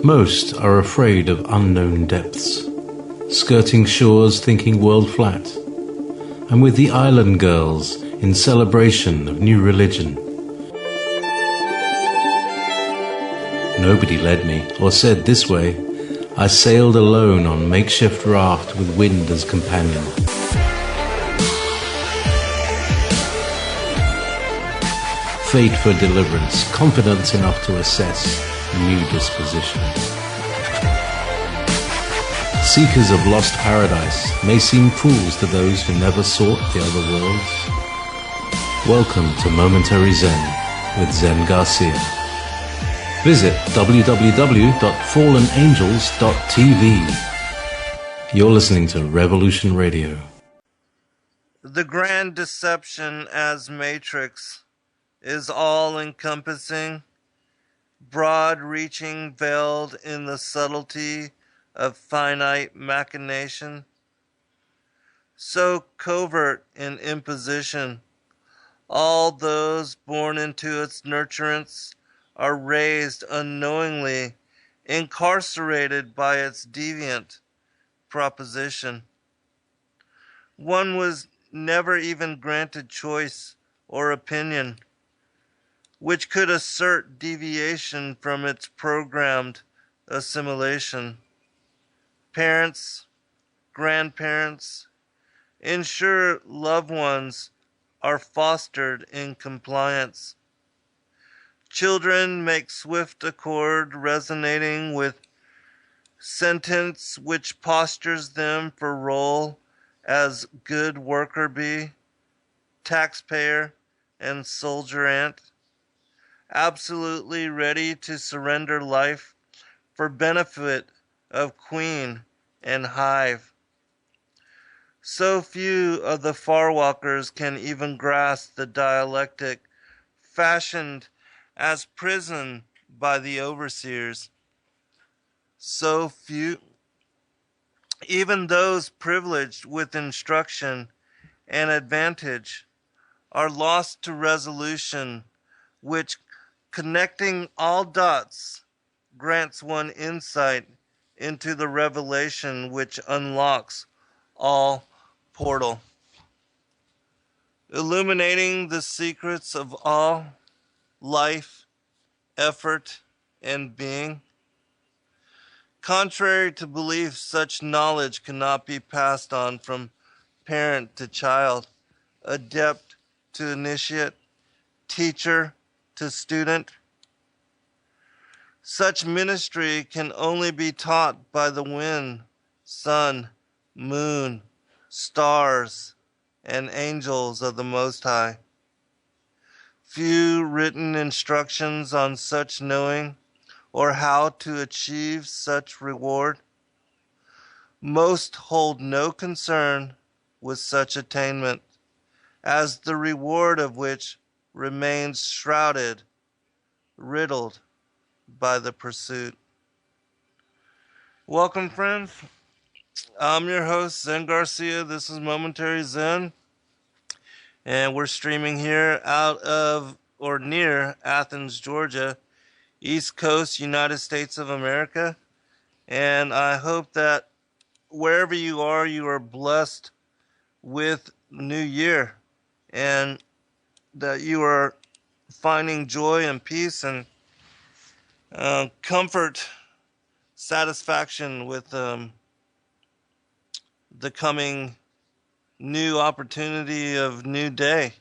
Most are afraid of unknown depths, skirting shores thinking world flat. I'm with the island girls in celebration of new religion. Nobody led me or said this way. I sailed alone on makeshift raft with wind as companion. Fate for deliverance, confidence enough to assess new disposition. Seekers of lost paradise may seem fools to those who never sought the other worlds. Welcome to Momentary Zen with Zen Garcia. Visit www.fallenangels.tv. You're listening to Revolution Radio. The grand deception as matrix is all-encompassing, broad-reaching, veiled in the subtlety of finite machination, so covert in imposition. All those born into its nurturance are raised unknowingly, incarcerated by its deviant proposition. One was never even granted choice or opinion, which could assert deviation from its programmed assimilation. Parents, grandparents, ensure loved ones are fostered in compliance. Children make swift accord, resonating with sentence which postures them for role as good worker bee, taxpayer, and soldier ant, absolutely ready to surrender life for benefit of queen and hive. So few of the farwalkers can even grasp the dialectic fashioned as prison by the overseers. So few, even those privileged with instruction and advantage, are lost to resolution, which, connecting all dots, grants one insight into the revelation which unlocks all portal, illuminating the secrets of all life, effort, and being. Contrary to belief, such knowledge cannot be passed on from parent to child, adept to initiate, teacher to student. Such ministry can only be taught by the wind, sun, moon, stars, and angels of the Most High. Few written instructions on such knowing or how to achieve such reward. Most hold no concern with such attainment, as the reward of which remains shrouded, riddled by the pursuit. Welcome, friends. I'm your host, Zen Garcia. This is Momentary Zen, and we're streaming here out of or near Athens, Georgia, East Coast, United States of America. And I hope that wherever you are blessed with New Year, and that you are finding joy and peace and comfort, satisfaction with the coming new opportunity of new day.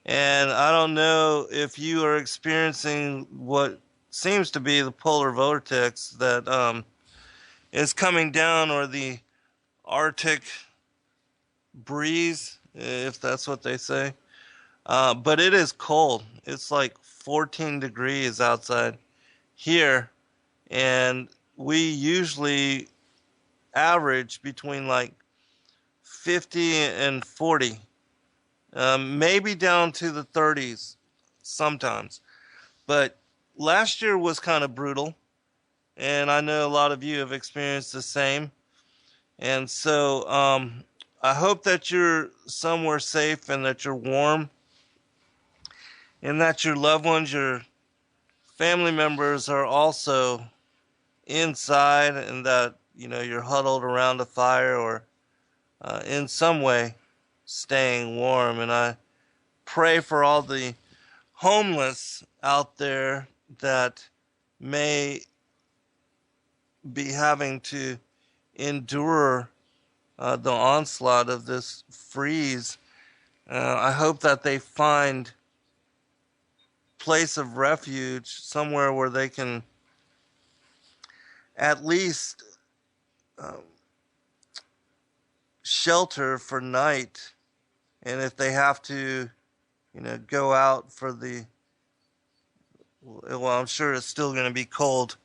And I don't know if you are experiencing what seems to be the polar vortex that is coming down, or the Arctic breeze, if that's what they say. But it is cold. It's like 14 degrees outside here, and we usually average between like 50 and 40, maybe down to the 30s sometimes. But last year was kind of brutal, and I know a lot of you have experienced the same. And so I hope that you're somewhere safe, and that you're warm, and that your loved ones, your family members, are also inside and that, you're huddled around a fire or in some way staying warm. And I pray for all the homeless out there that may be having to endure the onslaught of this freeze. I hope that they find place of refuge somewhere where they can at least um, shelter for night. And if they have to, go out for well, I'm sure it's still going to be cold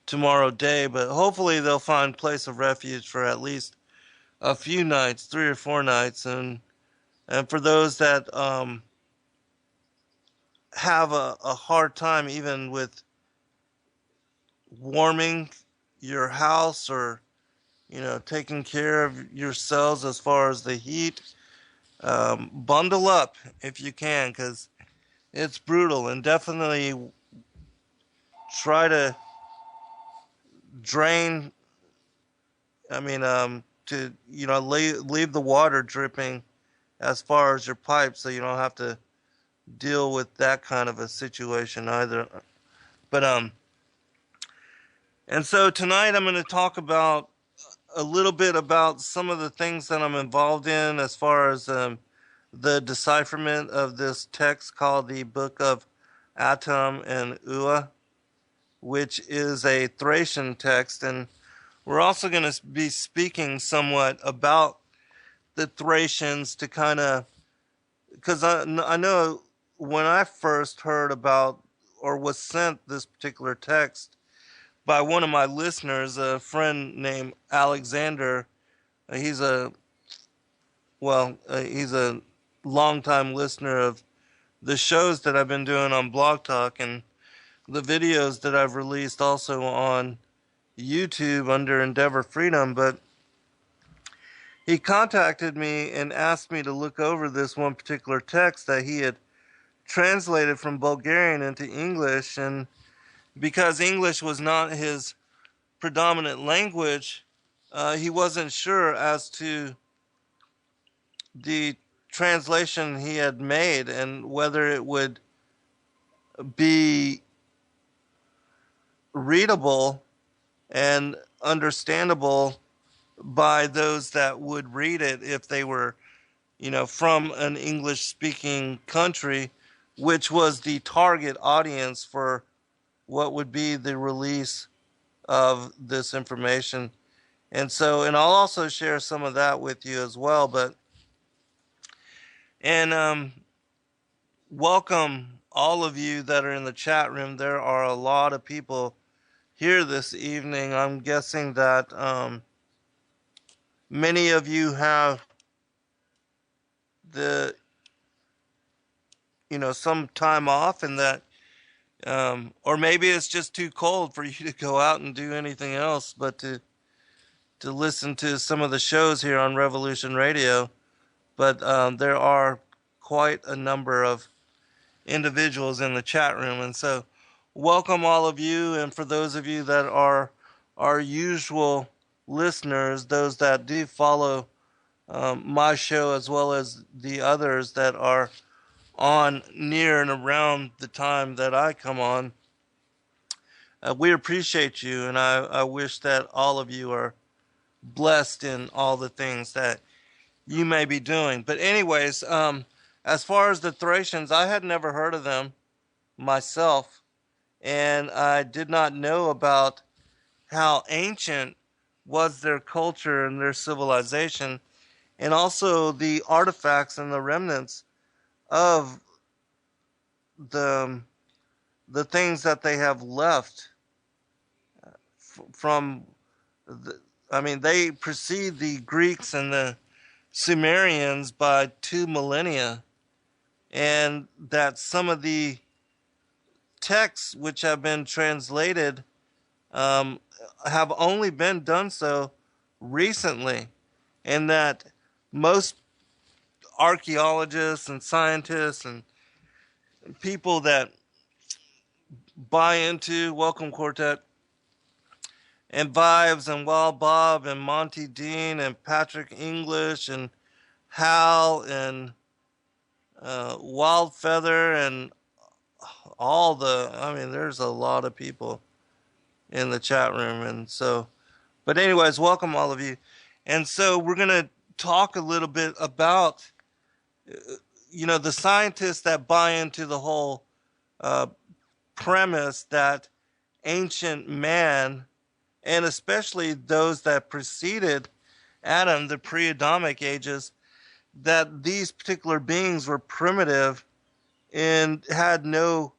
tomorrow day, but hopefully they'll find place of refuge for at least a few nights, 3 or 4 nights. And for those that have a hard time even with warming your house or taking care of yourselves as far as the heat, bundle up if you can, because it's brutal. And definitely try to drain, to leave the water dripping as far as your pipes, so you don't have to deal with that kind of a situation either. But and so tonight I'm going to talk about a little bit about some of the things that I'm involved in as far as the decipherment of this text called the Book of Atam and Ua, which is a Thracian text. And we're also going to be speaking somewhat about the Thracians to kind of, because I know when I first heard about or was sent this particular text by one of my listeners, a friend named Alexander. He's a he's a longtime listener of the shows that I've been doing on Blog Talk and the videos that I've released also on YouTube under Endeavor Freedom. But he contacted me and asked me to look over this one particular text that he had translated from Bulgarian into English. And because English was not his predominant language, he wasn't sure as to the translation he had made and whether it would be readable and understandable by those that would read it if they were, from an English speaking country, which was the target audience for what would be the release of this information. And I'll also share some of that with you as well. Welcome all of you that are in the chat room. There are a lot of people here this evening. I'm guessing that many of you have some time off, and that or maybe it's just too cold for you to go out and do anything else but to listen to some of the shows here on Revolution Radio. But there are quite a number of individuals in the chat room, and so welcome all of you. And for those of you that are our usual listeners, those that do follow my show as well as the others that are on near and around the time that I come on, we appreciate you, and I wish that all of you are blessed in all the things that you may be doing. But anyways, as far as the Thracians, I had never heard of them myself, and I did not know about how ancient was their culture and their civilization, and also the artifacts and the remnants of the things that they have left from they precede the Greeks and the Sumerians by 2 millennia, and that some of the texts which have been translated have only been done so recently, and that most archaeologists and scientists and people that buy into, welcome Quartet, and Vibes and Wild Bob and Monty Dean and Patrick English and Hal and Wild Feather and I mean, there's a lot of people in the chat room. And so, but anyways, welcome all of you. And so we're going to talk a little bit about, the scientists that buy into the whole uh, premise that ancient man, and especially those that preceded Adam, the pre-Adamic ages, that these particular beings were primitive and had no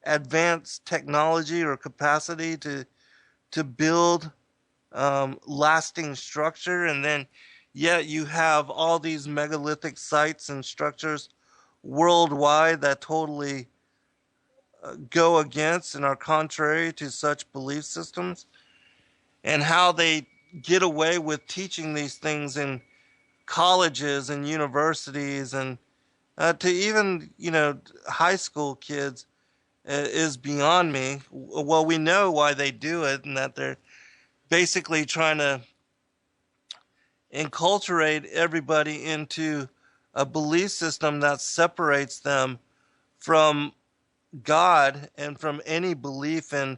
advanced technology or capacity to build lasting structure. And then yet you have all these megalithic sites and structures worldwide that totally go against and are contrary to such belief systems, and how they get away with teaching these things in colleges and universities and to even high school kids is beyond me. Well, we know why they do it, and that they're basically trying to enculturate everybody into a belief system that separates them from God and from any belief in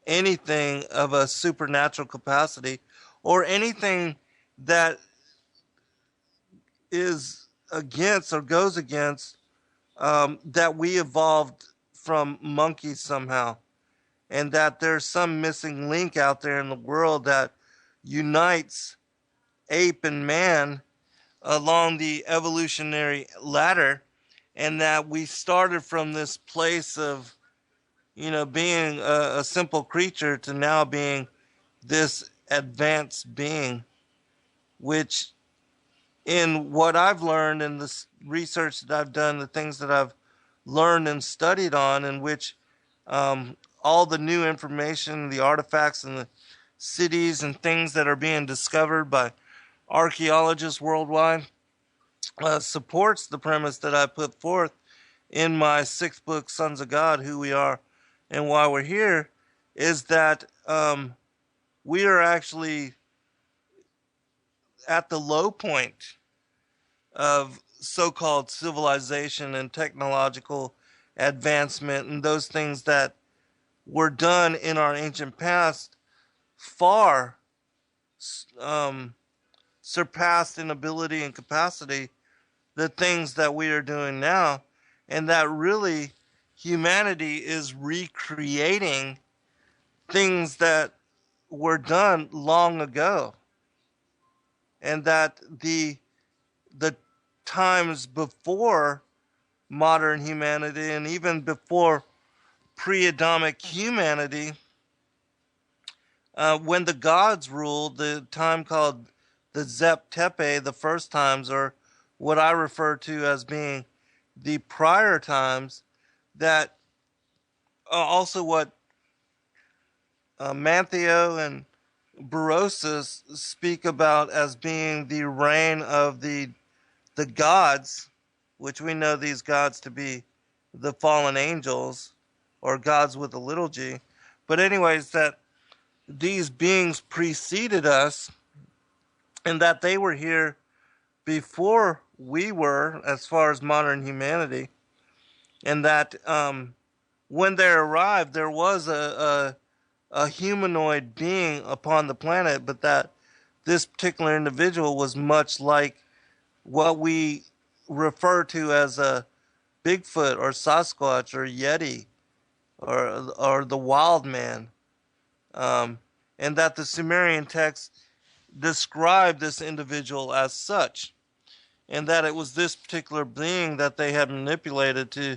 anything of a supernatural capacity or anything that is against or goes against that we evolved from monkeys somehow, and that there's some missing link out there in the world that unites ape and man along the evolutionary ladder, and that we started from this place of being a simple creature to now being this advanced being, which in what I've learned in this research that I've done, the things that I've learned and studied on, in which all the new information, the artifacts and the cities and things that are being discovered by archaeologists worldwide supports the premise that I put forth in my sixth book, Sons of God, Who We Are and Why We're Here, is that we are actually at the low point of so-called civilization and technological advancement, and those things that were done in our ancient past far surpassed in ability and capacity the things that we are doing now, and that really humanity is recreating things that were done long ago, and that the times before modern humanity and even before pre-Adamic humanity, when the gods ruled, the time called the Zep Tepe, the first times, or what I refer to as being the prior times, that also what Mantheo and Berosus speak about as being the reign of the gods, which we know these gods to be the fallen angels, or gods with a little g. But anyways, that these beings preceded us, and that they were here before we were, as far as modern humanity, and that when they arrived, there was a humanoid being upon the planet, but that this particular individual was much like what we refer to as a Bigfoot or Sasquatch or Yeti or the wild man, and that the Sumerian text described this individual as such, and that it was this particular being that they had manipulated to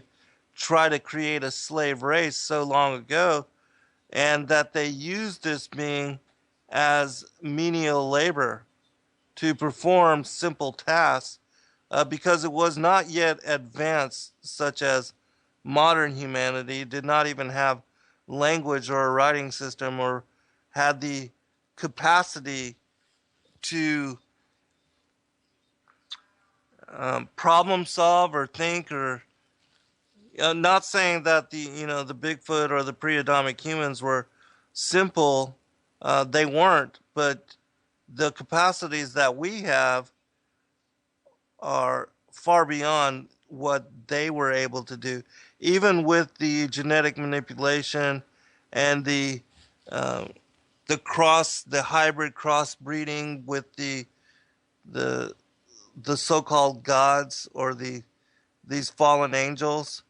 try to create a slave race so long ago, and that they used this being as menial labor to perform simple tasks because it was not yet advanced, such as modern humanity did not even have language or a writing system or had the capacity to problem solve or think, or not saying that the Bigfoot or the pre-Adamic humans were simple They weren't, but the capacities that we have are far beyond what they were able to do, even with the genetic manipulation and uh, the hybrid crossbreeding with the the so-called gods or these fallen angels,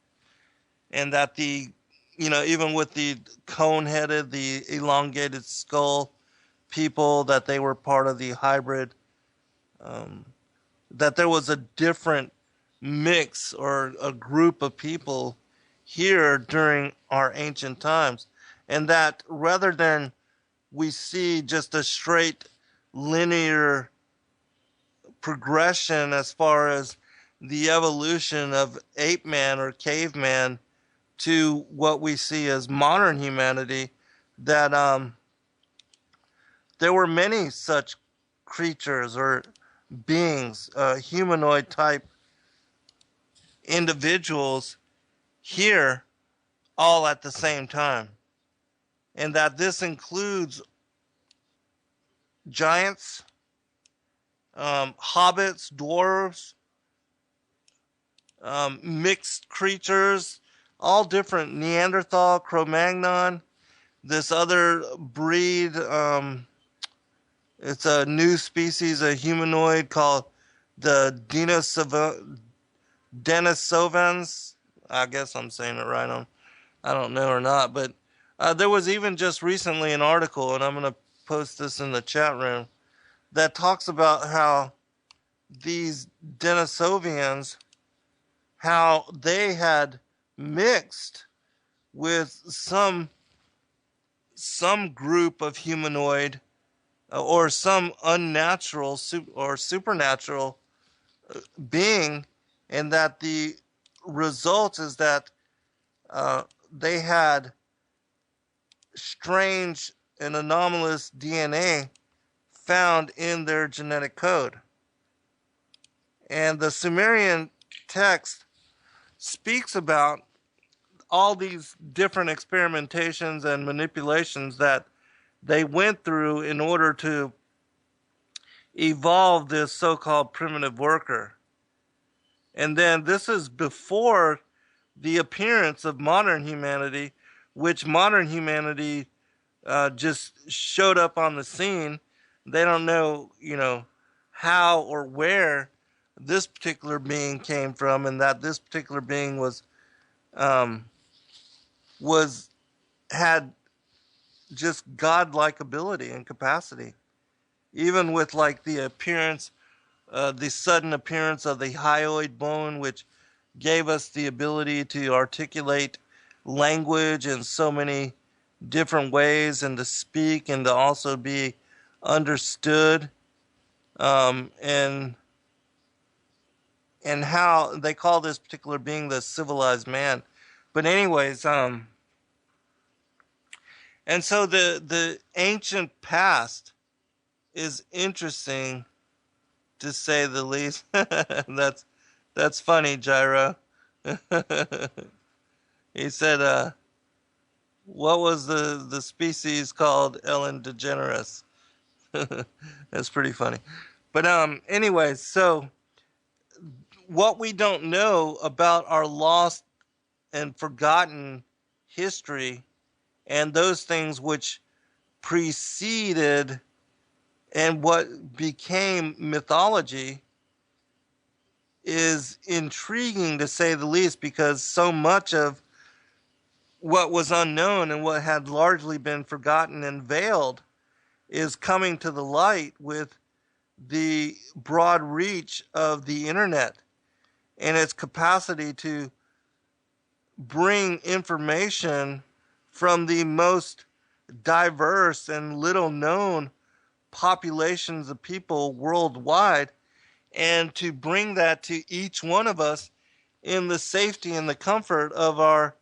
and that even with the cone-headed, the elongated skull people, that they were part of the hybrid, um, that there was a different mix or a group of people here during our ancient times, and that rather than we see just a straight linear progression as far as the evolution of ape man or caveman to what we see as modern humanity, that there were many such creatures or beings, humanoid type individuals here all at the same time. And that this includes giants, hobbits, dwarves, mixed creatures, all different, Neanderthal, Cro-Magnon, this other breed, it's a new species, a humanoid called the Denisovans. I guess I'm saying it right. I don't know or not, but there was even just recently an article, and I'm going to post this in the chat room, that talks about how these Denisovians, how they had mixed with some group of humanoid or some unnatural or supernatural being, and that the result is that they had strange and anomalous DNA found in their genetic code. And the Sumerian text speaks about all these different experimentations and manipulations that they went through in order to evolve this so-called primitive worker. And then this is before the appearance of modern humanity, which modern humanity just showed up on the scene. They don't know, how or where this particular being came from, and that this particular being had just godlike ability and capacity, even with like the appearance, the sudden appearance of the hyoid bone, which gave us the ability to articulate language in so many different ways, and to speak and to also be understood, and how they call this particular being the civilized man. But anyways, and so the ancient past is interesting, to say the least. That's funny, Gyro. He said, what was the species called? Ellen DeGeneres. That's pretty funny. But anyways, so what we don't know about our lost and forgotten history, and those things which preceded and what became mythology, is intriguing, to say the least, because so much of what was unknown and what had largely been forgotten and veiled is coming to the light with the broad reach of the internet and its capacity to bring information from the most diverse and little known populations of people worldwide, and to bring that to each one of us in the safety and the comfort of our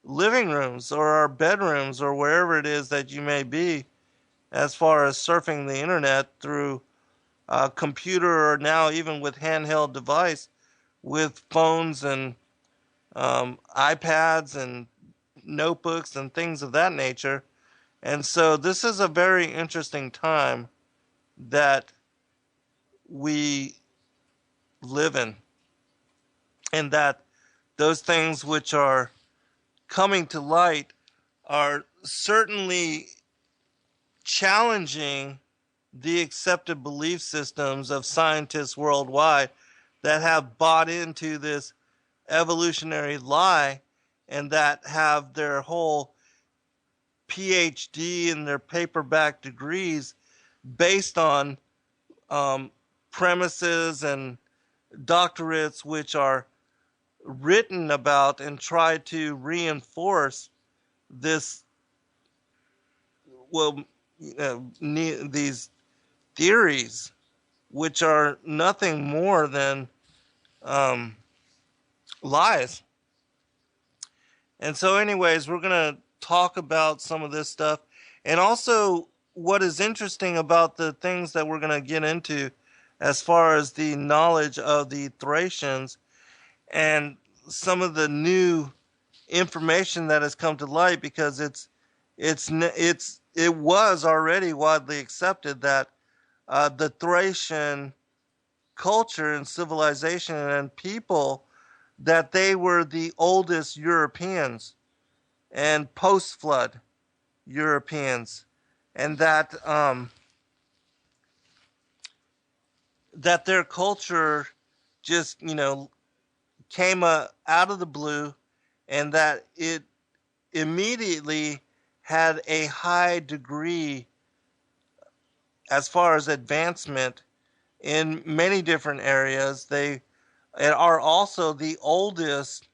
living rooms or our bedrooms or wherever it is that you may be, as far as surfing the internet through a computer, or now even with handheld device, with phones and iPads and notebooks and things of that nature. And so this is a very interesting time that we live in, and that those things which are coming to light are certainly challenging the accepted belief systems of scientists worldwide that have bought into this evolutionary lie and that have their whole PhD and their paperback degrees based on premises and doctorates which are written about and try to reinforce this, well, these theories, which are nothing more than lies. And so, anyways, we're going to talk about some of this stuff. And also, what is interesting about the things that we're going to get into as far as the knowledge of the Thracians and some of the new information that has come to light, because it was already widely accepted that the Thracian culture and civilization and people, that they were the oldest Europeans and post-flood Europeans, and that that their culture just came out of the blue, and that it immediately had a high degree as far as advancement in many different areas. They are also the oldest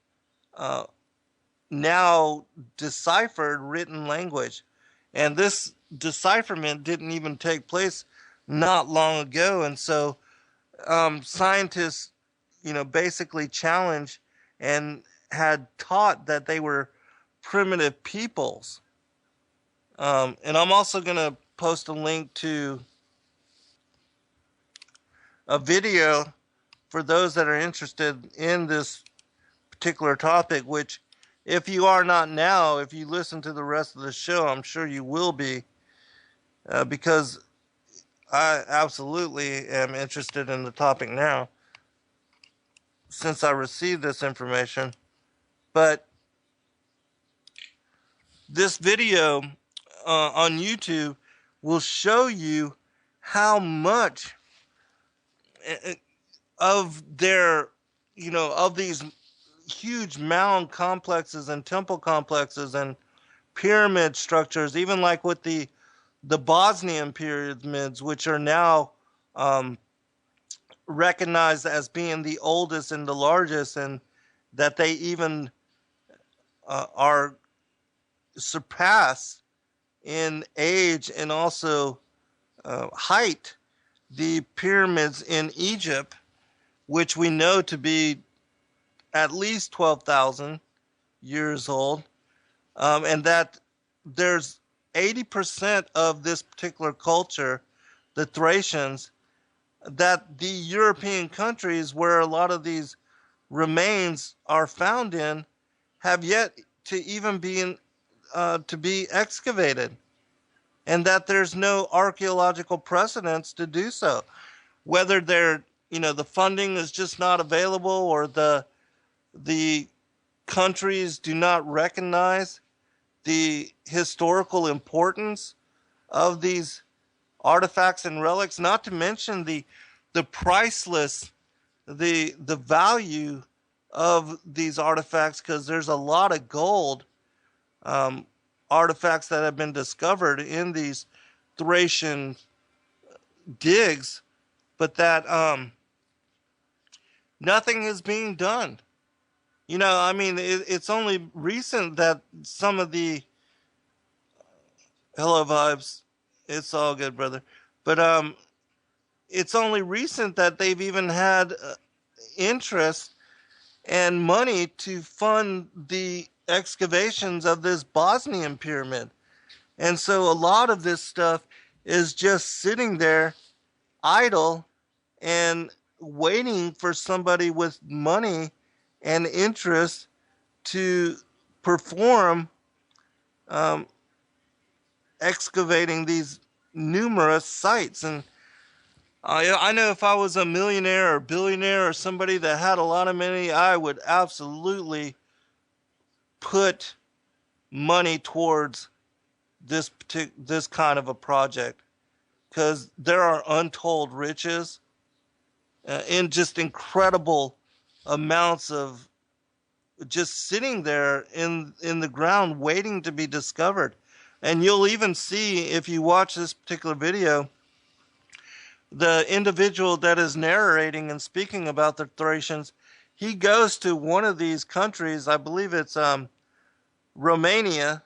now deciphered written language. And this decipherment didn't even take place not long ago. And so scientists, basically challenged and had taught that they were primitive peoples. And I'm also going to post a link to a video for those that are interested in this particular topic, which, if you are not now, if you listen to the rest of the show, I'm sure you will be, because I absolutely am interested in the topic now since I received this information. But this video on YouTube will show you how much of their, of these huge mound complexes and temple complexes and pyramid structures, even like with the Bosnian pyramids, which are now recognized as being the oldest and the largest, and that they even are surpass in age and also height the pyramids in Egypt, which we know to be at least 12,000 years old, and that there's 80% of this particular culture, the Thracians, that the European countries where a lot of these remains are found in have yet to even be to be excavated, and that there's no archaeological precedence to do so. Whether they're, the funding is just not available, or the countries do not recognize the historical importance of these artifacts and relics, not to mention the priceless, the value of these artifacts, because there's a lot of gold artifacts that have been discovered in these Thracian digs, but that nothing is being done. It's only recent that some of the hello vibes. It's all good, brother. But it's only recent that they've even had interest and money to fund the excavations of this Bosnian pyramid. And so a lot of this stuff is just sitting there idle and waiting for somebody with money and interest to perform excavating these numerous sites. And I know if I was a millionaire or billionaire or somebody that had a lot of money, I would absolutely put money towards this kind of a project, because there are untold riches in just incredible amounts of just sitting there in the ground waiting to be discovered. And you'll even see, if you watch this particular video, the individual that is narrating and speaking about the Thracians, he goes to one of these countries, I believe it's Romania,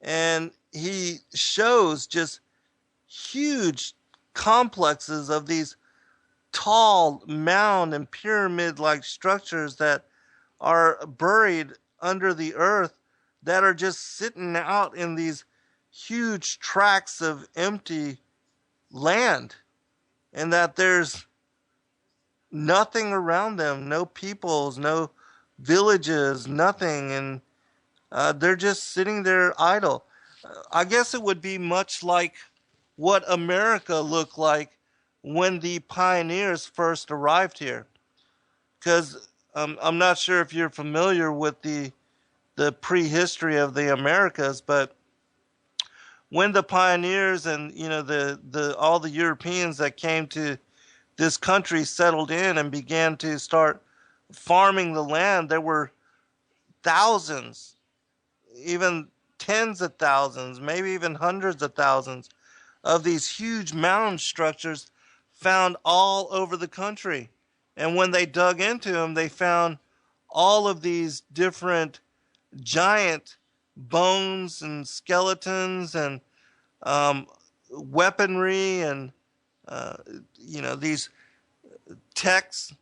and he shows just huge complexes of these tall mound and pyramid like structures that are buried under the earth, that are just sitting out in these huge tracts of empty land, and that there's nothing around them, no peoples, no villages, nothing, and they're just sitting there idle. I guess it would be much like what America looked like when the pioneers first arrived here. Because I'm not sure if you're familiar with the prehistory of the Americas, but when the pioneers and the all the Europeans that came to this country settled in and began to start farming the land, there were thousands, even tens of thousands, maybe even hundreds of thousands of these huge mound structures found all over the country. And when they dug into them, they found all of these different giant bones and skeletons and weaponry and these texts.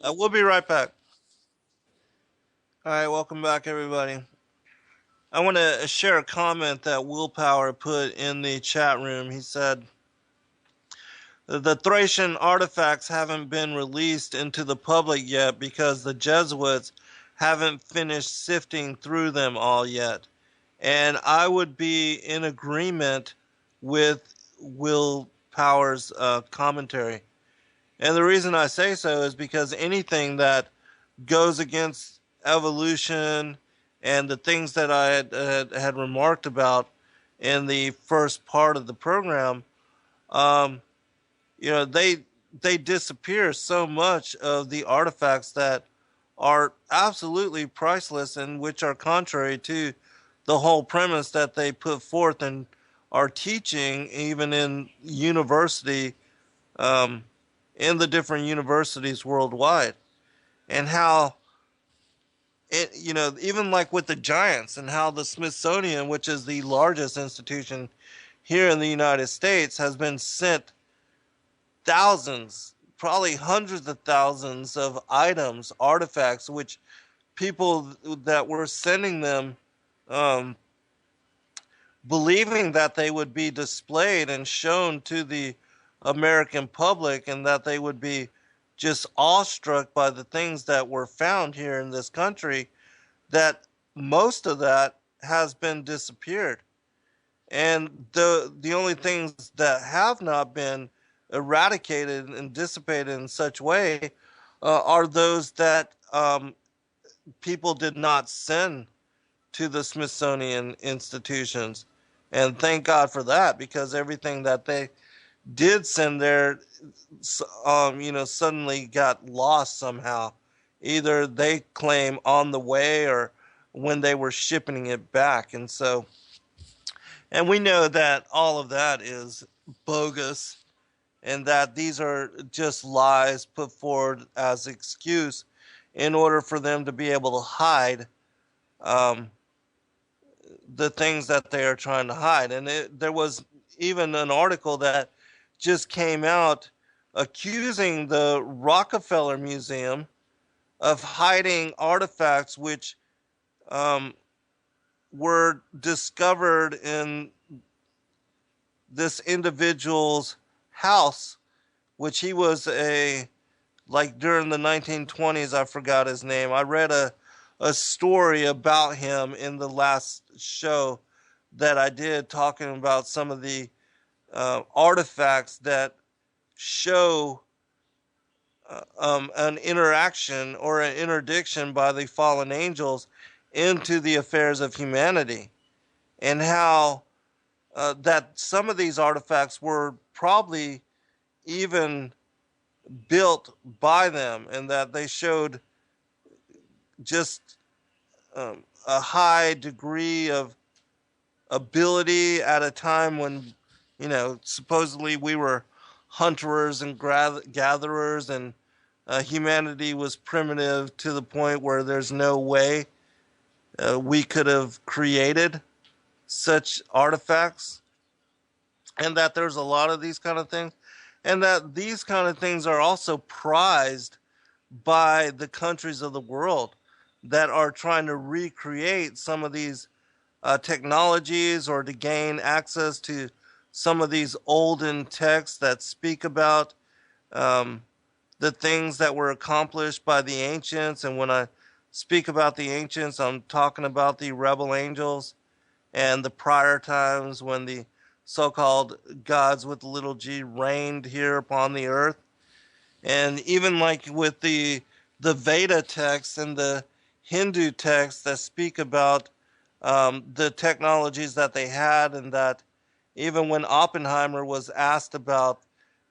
We'll be right back. All right, welcome back, everybody. I want to share a comment that Willpower put in the chat room. He said, the Thracian artifacts haven't been released into the public yet because the Jesuits haven't finished sifting through them all yet. And I would be in agreement with Willpower's commentary. And the reason I say so is because anything that goes against evolution and the things that I had remarked about in the first part of the program, they disappear so much of the artifacts that are absolutely priceless and which are contrary to the whole premise that they put forth and are teaching even in university, in the different universities worldwide. And how even like with the giants, and how the Smithsonian, which is the largest institution here in the United States, has been sent thousands, probably hundreds of thousands of items, artifacts, which people that were sending them, believing that they would be displayed and shown to the American public, and that they would be just awestruck by the things that were found here in this country, that most of that has been disappeared. And the only things that have not been eradicated and dissipated in such way are those that people did not send to the Smithsonian institutions. And thank God for that, because everything that they did send there, suddenly got lost somehow. Either they claim on the way or when they were shipping it back. And we know that all of that is bogus, and that these are just lies put forward as excuse in order for them to be able to hide the things that they are trying to hide. And there was even an article that just came out accusing the Rockefeller Museum of hiding artifacts which were discovered in this individual's house, which he was during the 1920s, I forgot his name. I read a story about him in the last show that I did talking about some of the artifacts that show an interaction or an interdiction by the fallen angels into the affairs of humanity, and how that some of these artifacts were probably even built by them, and that they showed just a high degree of ability at a time when, supposedly we were hunterers and gatherers, and humanity was primitive to the point where there's no way we could have created such artifacts, and that there's a lot of these kind of things, and that these kind of things are also prized by the countries of the world that are trying to recreate some of these technologies, or to gain access to some of these olden texts that speak about um, the things that were accomplished by the ancients. And when I speak about the ancients, I'm talking about the rebel angels and the prior times when the so-called gods with the little g reigned here upon the earth. And even like with the Veda texts and the Hindu texts that speak about the technologies that they had, and that even when Oppenheimer was asked about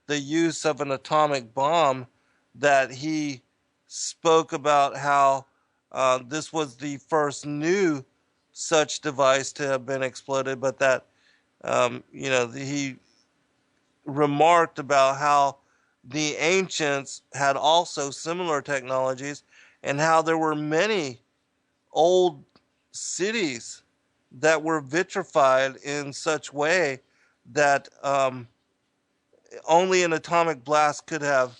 the use of an atomic bomb, that he spoke about how this was the first new such device to have been exploded, but that he remarked about how the ancients had also similar technologies, and how there were many old cities that were vitrified in such way that only an atomic blast could have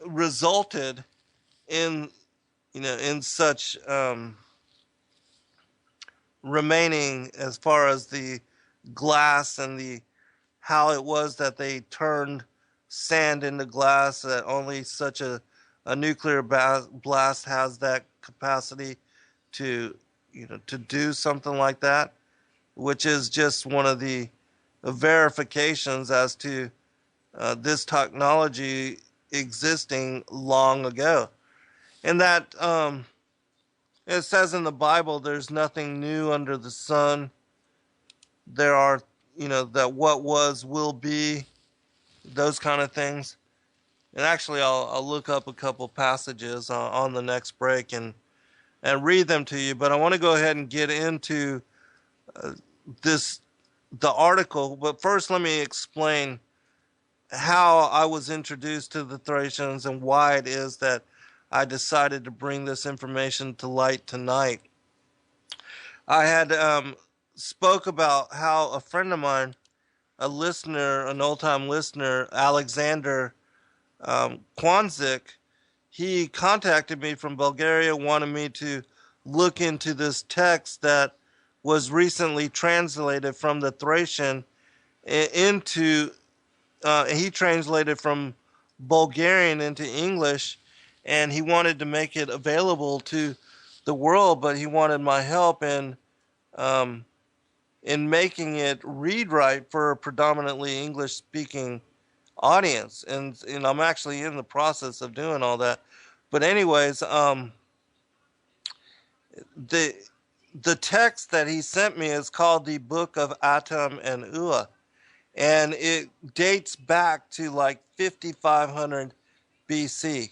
resulted in in such remaining, as far as the glass and the how it was that they turned sand into glass, that only such a nuclear blast has that capacity to to do something like that, which is just one of the verifications as to this technology existing long ago. And that it says in the Bible, there's nothing new under the sun. There are, that what was will be, those kind of things. And actually, I'll look up a couple passages on the next break and read them to you. But I want to go ahead and get into uh, this the article. But first, let me explain how I was introduced to the Thracians and why it is that I decided to bring this information to light tonight. I had spoke about how a friend of mine, a listener, an old-time listener, Alexander Kwanzik, he contacted me from Bulgaria, wanted me to look into this text that was recently translated from the Thracian into, he translated from Bulgarian into English, and he wanted to make it available to the world, but he wanted my help um, in making it read right for a predominantly English speaking audience. And I'm actually in the process of doing all that. But anyways, the the text that he sent me is called the Book of Atam and Ua, and it dates back to like 5500 BC.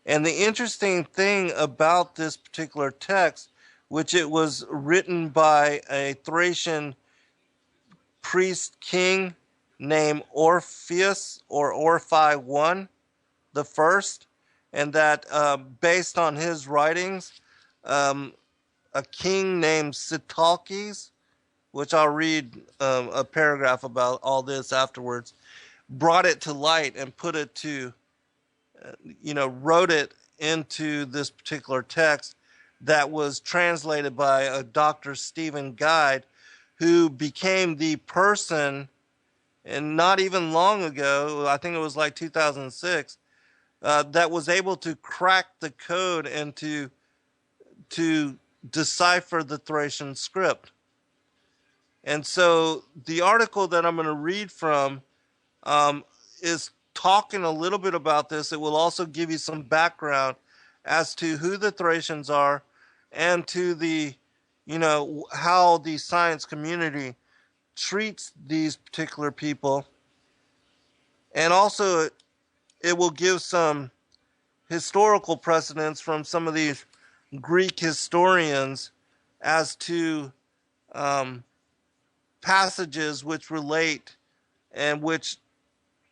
And the interesting thing about this particular text, which it was written by a Thracian priest king named Orpheus, or Orphi I the first, and that based on his writings, um, a king named Sitalkes, which I'll read a paragraph about all this afterwards, brought it to light and put it to, wrote it into this particular text that was translated by a Dr. Stephen Guide, who became the person, and not even long ago, I think it was like 2006, that was able to crack the code and to decipher the Thracian script. And so the article that I'm going to read from um, is talking a little bit about this. It will also give you some background as to who the Thracians are and to the, how the science community treats these particular people. And also, it will give some historical precedents from some of these Greek historians as to um, passages which relate and which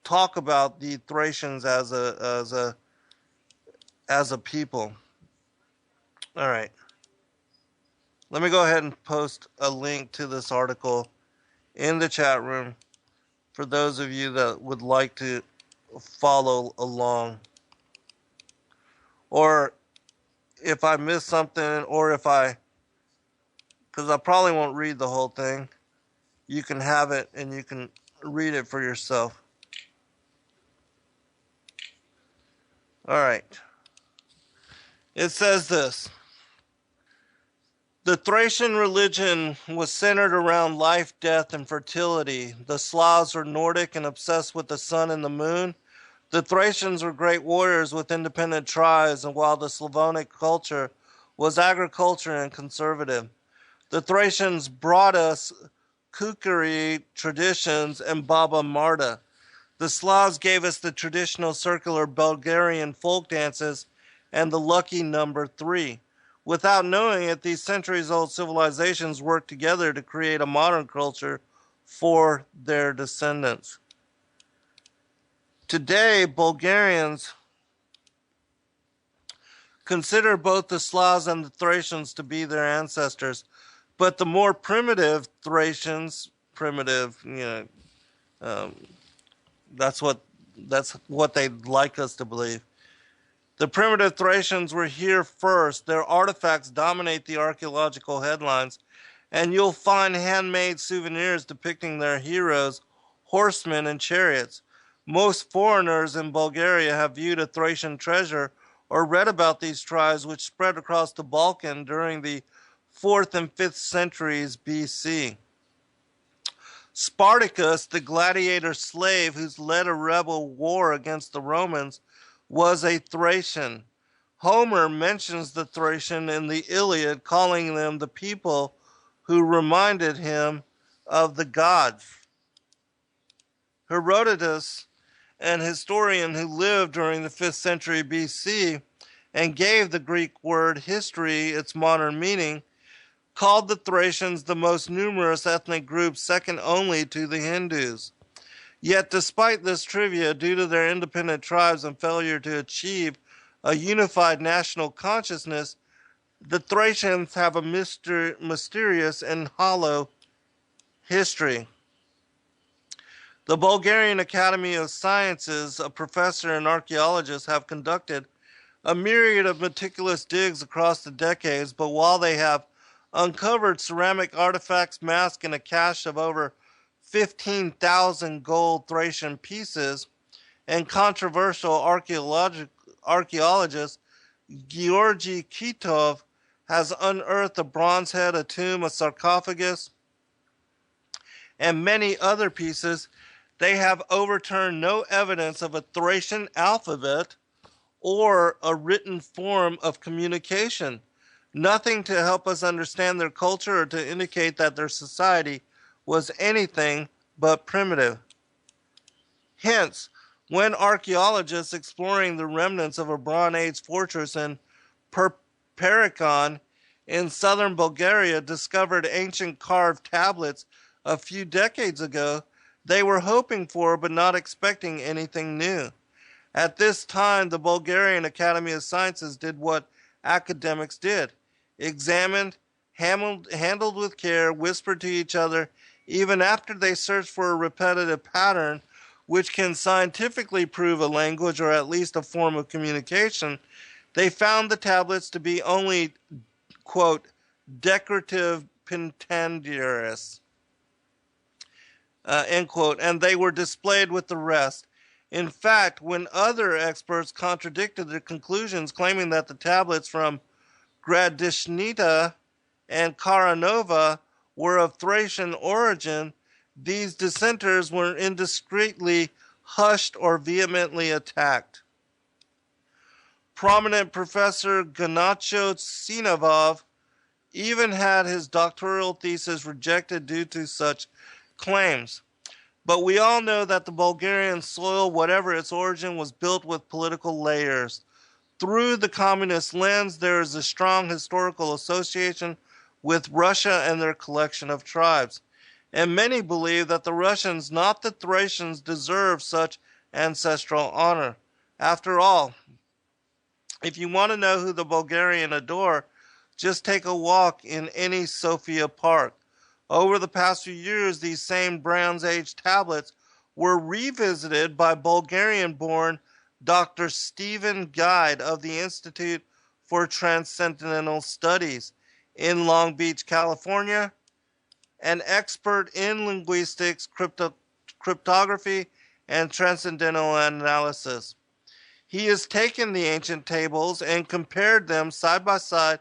talk about the Thracians as a people. All right. Let me go ahead and post a link to this article in the chat room for those of you that would like to follow along. Or if I miss something, or because I probably won't read the whole thing, you can have it and you can read it for yourself. All right. It says this. The Thracian religion was centered around life, death, and fertility. The Slavs were Nordic and obsessed with the sun and the moon. The Thracians were great warriors with independent tribes, and while the Slavonic culture was agriculture and conservative. The Thracians brought us kukri traditions and Baba Marta. The Slavs gave us the traditional circular Bulgarian folk dances and the lucky number 3. Without knowing it, these centuries-old civilizations worked together to create a modern culture for their descendants. Today, Bulgarians consider both the Slavs and the Thracians to be their ancestors, but the more primitive Thracians, that's what they'd like us to believe. The primitive Thracians were here first. Their artifacts dominate the archaeological headlines, and you'll find handmade souvenirs depicting their heroes, horsemen, and chariots. Most foreigners in Bulgaria have viewed a Thracian treasure or read about these tribes which spread across the Balkan during the 4th and 5th centuries BC. Spartacus, the gladiator slave who's led a rebel war against the Romans, was a Thracian. Homer mentions the Thracian in the Iliad, calling them the people who reminded him of the gods. Herodotus, an historian who lived during the 5th century BC and gave the Greek word history its modern meaning, called the Thracians the most numerous ethnic group, second only to the Hindus. Yet despite this trivia, due to their independent tribes and failure to achieve a unified national consciousness, the Thracians have a mysterious and hollow history. The Bulgarian Academy of Sciences, a professor and archaeologist, have conducted a myriad of meticulous digs across the decades, but while they have uncovered ceramic artifacts, masks, and a cache of over 15,000 gold Thracian pieces, and controversial archaeologist Georgy Kitov has unearthed a bronze head, a tomb, a sarcophagus, and many other pieces, they have overturned no evidence of a Thracian alphabet or a written form of communication. Nothing to help us understand their culture or to indicate that their society was anything but primitive. Hence, when archaeologists exploring the remnants of a Bronze Age fortress in Perperikon in southern Bulgaria discovered ancient carved tablets a few decades ago, they were hoping for but not expecting anything new. At this time, the Bulgarian Academy of Sciences did what academics did: examined, handled with care, whispered to each other, even after they searched for a repetitive pattern which can scientifically prove a language or at least a form of communication. They found the tablets to be only, quote, decorative pentanduris, end quote, and they were displayed with the rest. In fact, when other experts contradicted their conclusions, claiming that the tablets from Gradishnita and Karanova were of Thracian origin, these dissenters were indiscreetly hushed or vehemently attacked. Prominent Professor Ganacho Sinavov even had his doctoral thesis rejected due to such claims. But we all know that the Bulgarian soil, whatever its origin, was built with political layers. Through the communist lens, there is a strong historical association with Russia and their collection of tribes. And many believe that the Russians, not the Thracians, deserve such ancestral honor. After all, if you want to know who the Bulgarian adore, just take a walk in any Sofia Park. Over the past few years, these same Bronze Age tablets were revisited by Bulgarian-born Dr. Stephen Guide of the Institute for Transcendental Studies in Long Beach, California, an expert in linguistics, cryptography, and transcendental analysis. He has taken the ancient tables and compared them side by side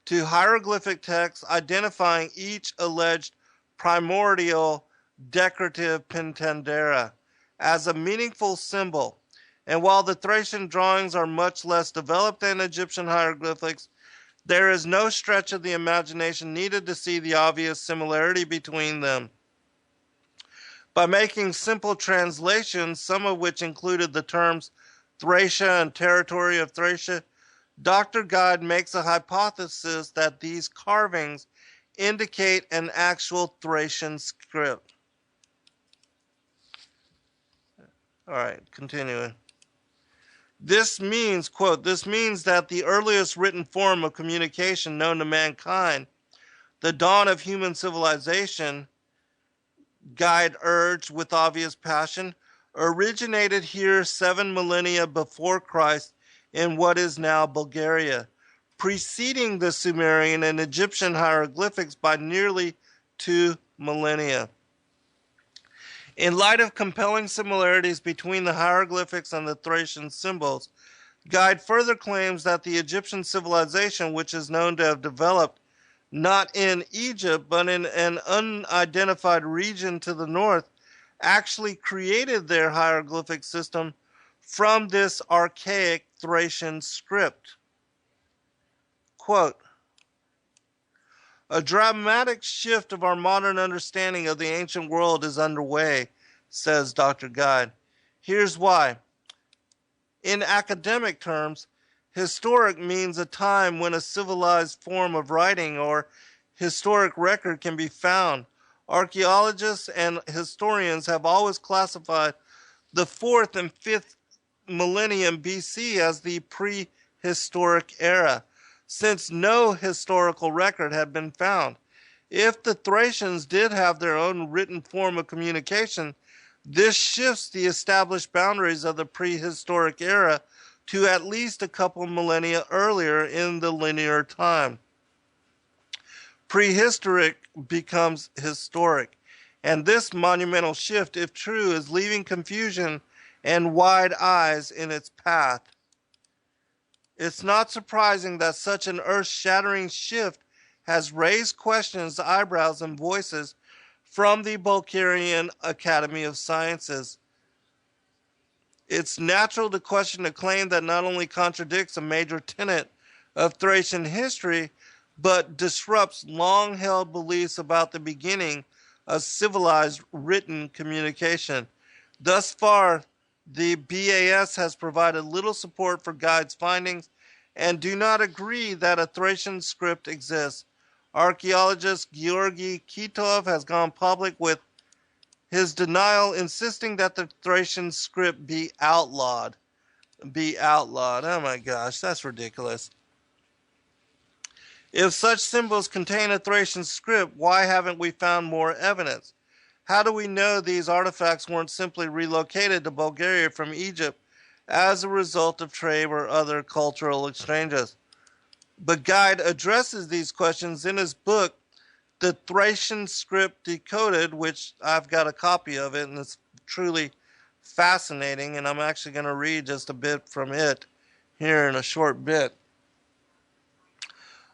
to hieroglyphic texts identifying each alleged primordial decorative pentandera as a meaningful symbol. And while the Thracian drawings are much less developed than Egyptian hieroglyphics, there is no stretch of the imagination needed to see the obvious similarity between them. By making simple translations, some of which included the terms Thracia and territory of Thracia, Dr. Guide makes a hypothesis that these carvings indicate an actual Thracian script. All right, continuing. This means, quote, this means that the earliest written form of communication known to mankind, the dawn of human civilization, Guide urged with obvious passion, originated here 7 millennia before Christ in what is now Bulgaria, preceding the Sumerian and Egyptian hieroglyphics by nearly 2 millennia. In light of compelling similarities between the hieroglyphics and the Thracian symbols, Guide further claims that the Egyptian civilization, which is known to have developed not in Egypt but in an unidentified region to the north, actually created their hieroglyphic system from this archaic Thracian script. Quote, a dramatic shift of our modern understanding of the ancient world is underway, says Dr. Guide. Here's why. In academic terms, historic means a time when a civilized form of writing or historic record can be found. Archaeologists and historians have always classified the 4th and 5th millennium BC as the prehistoric era, since no historical record had been found. If the Thracians did have their own written form of communication, this shifts the established boundaries of the prehistoric era to at least a couple millennia earlier in the linear time. Prehistoric becomes historic, and this monumental shift, if true, is leaving confusion and wide eyes in its path. It's not surprising that such an earth-shattering shift has raised questions, eyebrows, and voices from the Bulgarian Academy of Sciences. It's natural to question a claim that not only contradicts a major tenet of Thracian history, but disrupts long-held beliefs about the beginning of civilized written communication. Thus far, the BAS has provided little support for Guide's findings and do not agree that a Thracian script exists. Archaeologist Georgy Kitov has gone public with his denial, insisting that the Thracian script be outlawed. Be outlawed. Oh my gosh, that's ridiculous. If such symbols contain a Thracian script, why haven't we found more evidence? How do we know these artifacts weren't simply relocated to Bulgaria from Egypt as a result of trade or other cultural exchanges? But Guide addresses these questions in his book, The Thracian Script Decoded, which I've got a copy of it, and it's truly fascinating, and I'm actually going to read just a bit from it here in a short bit.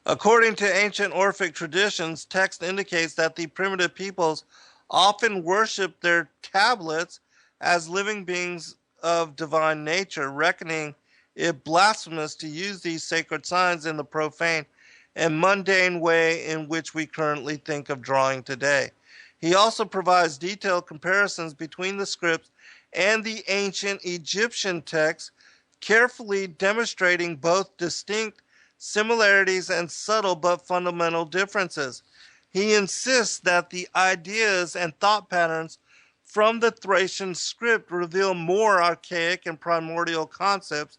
According to ancient Orphic traditions, text indicates that the primitive peoples often worshipped their tablets as living beings of divine nature, reckoning it blasphemous to use these sacred signs in the profane and mundane way in which we currently think of drawing today. He also provides detailed comparisons between the scripts and the ancient Egyptian texts, carefully demonstrating both distinct similarities and subtle but fundamental differences. He insists that the ideas and thought patterns from the Thracian script reveal more archaic and primordial concepts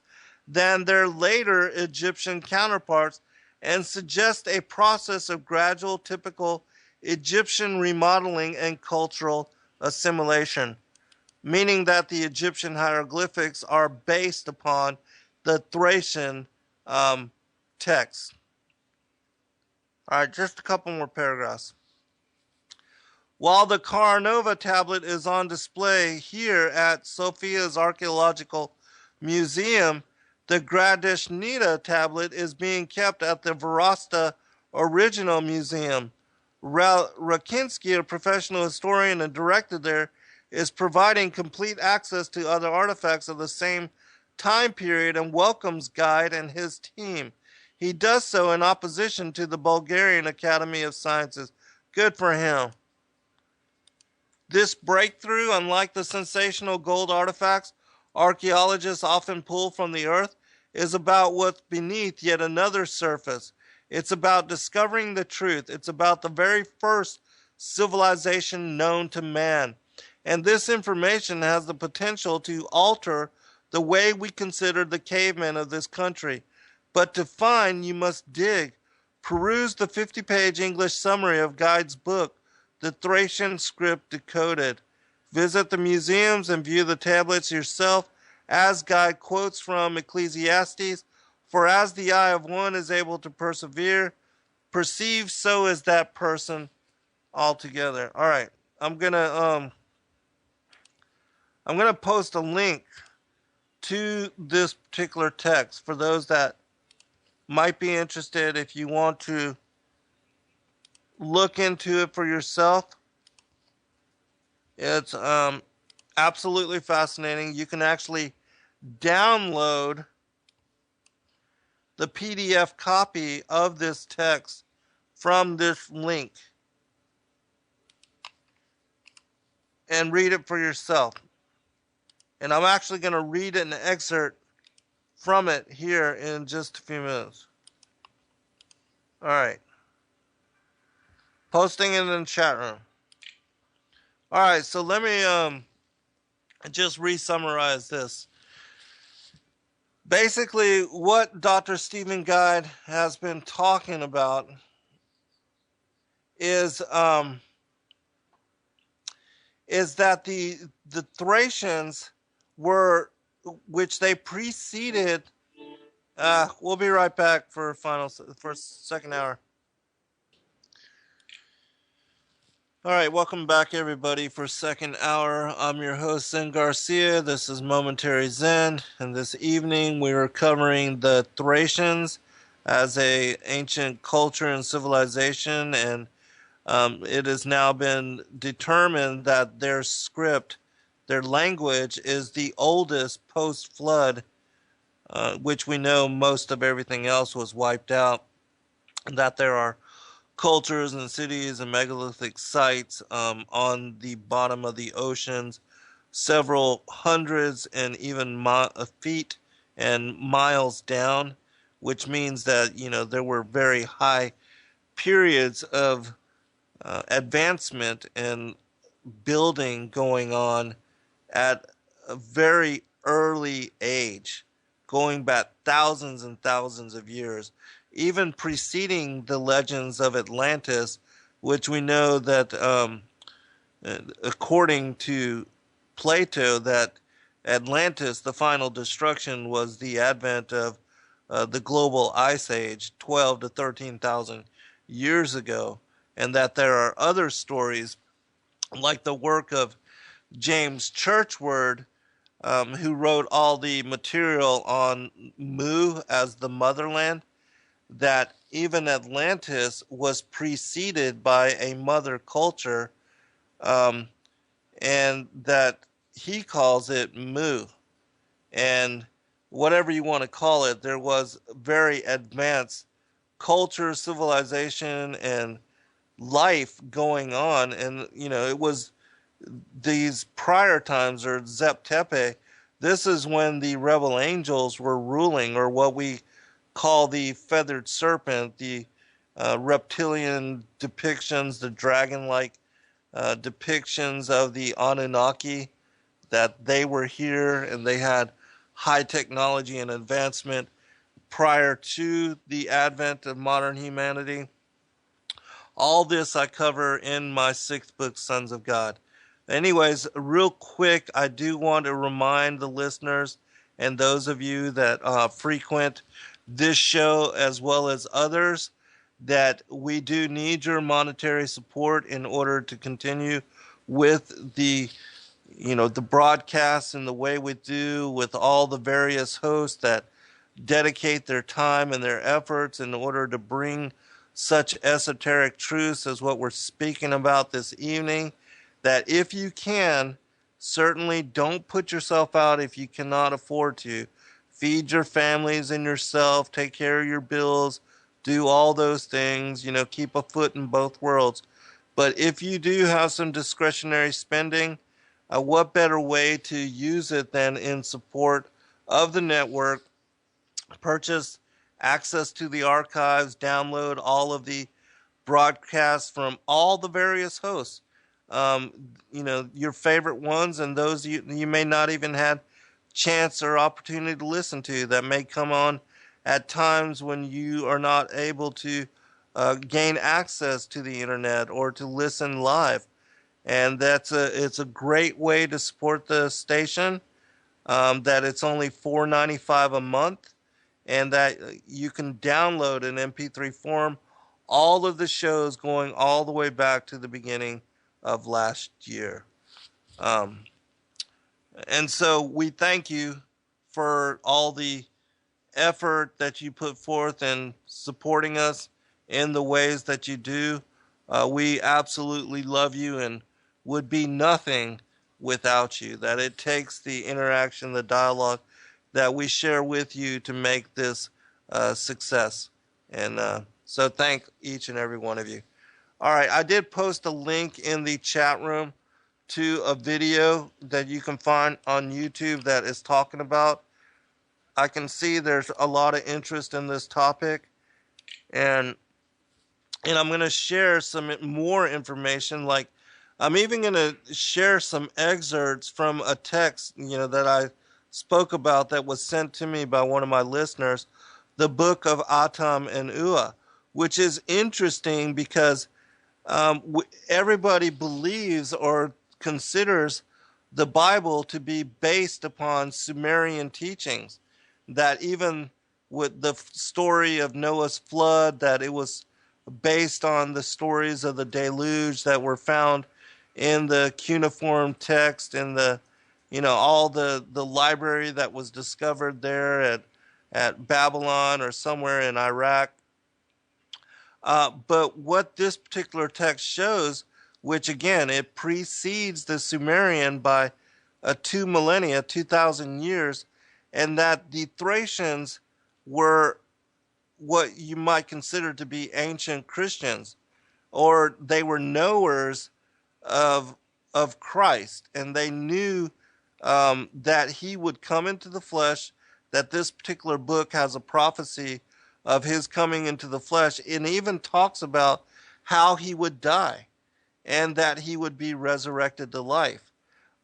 than their later Egyptian counterparts and suggest a process of gradual, typical Egyptian remodeling and cultural assimilation, meaning that the Egyptian hieroglyphics are based upon the Thracian texts. All right, just a couple more paragraphs. While the Carnova tablet is on display here at Sofia's Archaeological Museum, the Gradishnita tablet is being kept at the Varasta Original Museum. Rakinsky, a professional historian and director there, is providing complete access to other artifacts of the same time period and welcomes Guide and his team. He does so in opposition to the Bulgarian Academy of Sciences. Good for him. This breakthrough, unlike the sensational gold artifacts archaeologists often pull from the earth, is about what's beneath yet another surface. It's about discovering the truth. It's about the very first civilization known to man. And this information has the potential to alter the way we consider the cavemen of this country. But to find, you must dig. Peruse the 50-page English summary of Guide's book, The Thracian Script Decoded. Visit the museums and view the tablets yourself, as Guide quotes from Ecclesiastes, for as the eye of one is able to perceive, so is that person altogether. All right, I'm gonna post a link to this particular text for those that might be interested. If you want to look into it for yourself, it's absolutely fascinating. You can actually download the PDF copy of this text from this link and read it for yourself. And I'm actually going to read an excerpt from it here in just a few minutes. All right. Posting it in the chat room. All right, so let me just re-summarize this. Basically, what Dr. Stephen Guide has been talking about is that the Thracians were, which they preceded. We'll be right back for second hour. All right, welcome back, everybody, for second hour. I'm your host, Zen Garcia. This is Momentary Zen, and this evening we are covering the Thracians as a ancient culture and civilization, and it has now been determined that their script, their language, is the oldest post-flood, which we know most of everything else was wiped out, and that there are cultures and cities and megalithic sites on the bottom of the oceans, several hundreds and even feet and miles down, which means that, you know, there were very high periods of advancement and building going on at a very early age, going back thousands and thousands of years, even preceding the legends of Atlantis, which we know that, according to Plato, that Atlantis, the final destruction, was the advent of the global ice age 12 to 13,000 years ago, and that there are other stories, like the work of James Churchward, who wrote all the material on Mu as the motherland, that even Atlantis was preceded by a mother culture, um, and that he calls it Mu. And whatever you want to call it, there was very advanced culture, civilization, and life going on. And, it was these prior times, or Zep-Tepe. This is when the rebel angels were ruling, or what we call the feathered serpent, the reptilian depictions, the dragon-like depictions of the Anunnaki, that they were here and they had high technology and advancement prior to the advent of modern humanity. All this I cover in my sixth book, Sons of God. Anyways, real quick, I do want to remind the listeners and those of you that frequent this show as well as others that we do need your monetary support in order to continue with the broadcasts and the way we do, with all the various hosts that dedicate their time and their efforts in order to bring such esoteric truths as what we're speaking about this evening. That if you can, certainly don't put yourself out if you cannot afford to. Feed your families and yourself, take care of your bills, do all those things, keep a foot in both worlds. But if you do have some discretionary spending, what better way to use it than in support of the network? Purchase access to the archives, download all of the broadcasts from all the various hosts. Your favorite ones, and those you may not even had chance or opportunity to listen to, that may come on at times when you are not able to gain access to the internet or to listen live. And it's a great way to support the station. That it's only $4.95 a month, and that you can download in MP3 form all of the shows going all the way back to the beginning of last year. And so we thank you for all the effort that you put forth in supporting us in the ways that you do. We absolutely love you and would be nothing without you. That it takes the interaction, the dialogue that we share with you to make this success. And so thank each and every one of you. All right, I did post a link in the chat room to a video that you can find on YouTube that is talking about. I can see there's a lot of interest in this topic, and I'm going to share some more information. Like, I'm even going to share some excerpts from a text, that I spoke about that was sent to me by one of my listeners, the book of Atam and Ua, which is interesting because everybody believes or considers the Bible to be based upon Sumerian teachings, that even with the story of Noah's flood, that it was based on the stories of the deluge that were found in the cuneiform text and all the library that was discovered there at Babylon or somewhere in Iraq. But what this particular text shows, which again, it precedes the Sumerian by 2 millennia, 2,000 years, and that the Thracians were what you might consider to be ancient Christians, or they were knowers of Christ, and they knew that he would come into the flesh, that this particular book has a prophecy of his coming into the flesh, and even talks about how he would die and that he would be resurrected to life.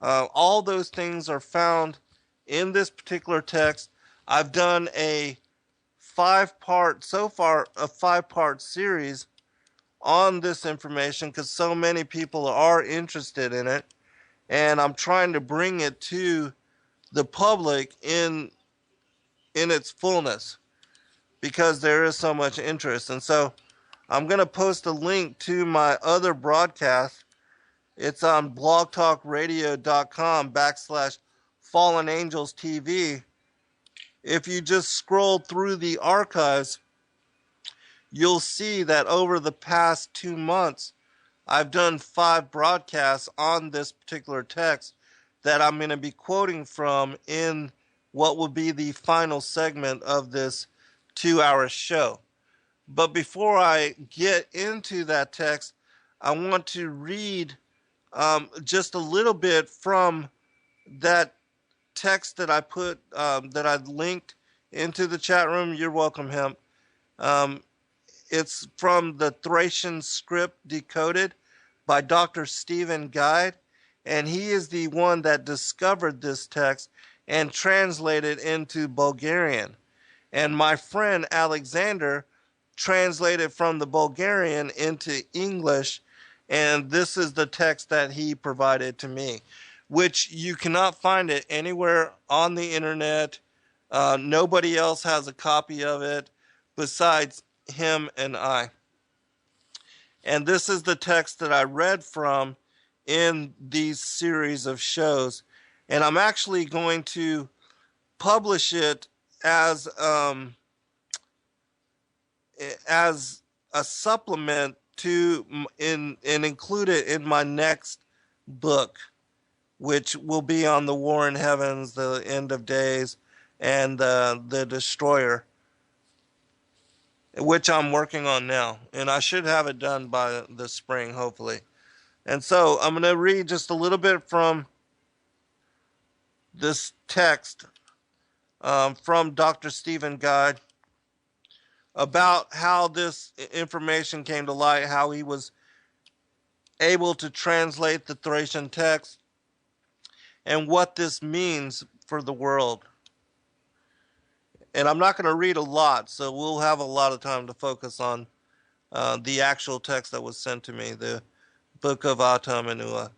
All those things are found in this particular text. I've done a 5-part series on this information because so many people are interested in it, and I'm trying to bring it to the public in its fullness because there is so much interest. And so I'm going to post a link to my other broadcast. It's on blogtalkradio.com/Fallen Angels TV. If you just scroll through the archives, you'll see that over the past 2 months, I've done 5 broadcasts on this particular text that I'm going to be quoting from in what will be the final segment of this 2-hour show. But before I get into that text, I want to read just a little bit from that text that I put, that I linked into the chat room. You're welcome, Hemp. It's from the Thracian script decoded by Dr. Stephen Guide, and he is the one that discovered this text and translated into Bulgarian. And my friend Alexander translated from the Bulgarian into English, and this is the text that he provided to me, which you cannot find it anywhere on the internet. Nobody else has a copy of it besides him and I. And this is the text that I read from in these series of shows. And I'm actually going to publish it as a supplement to and include it in my next book, which will be on the war in heavens, the end of days, and the destroyer, which I'm working on now, and I should have it done by the spring, hopefully. And so I'm going to read just a little bit from this text from Dr. Stephen Guide about how this information came to light, how he was able to translate the Thracian text, and what this means for the world. And I'm not going to read a lot, so we'll have a lot of time to focus on the actual text that was sent to me, the book of Atam and Ua.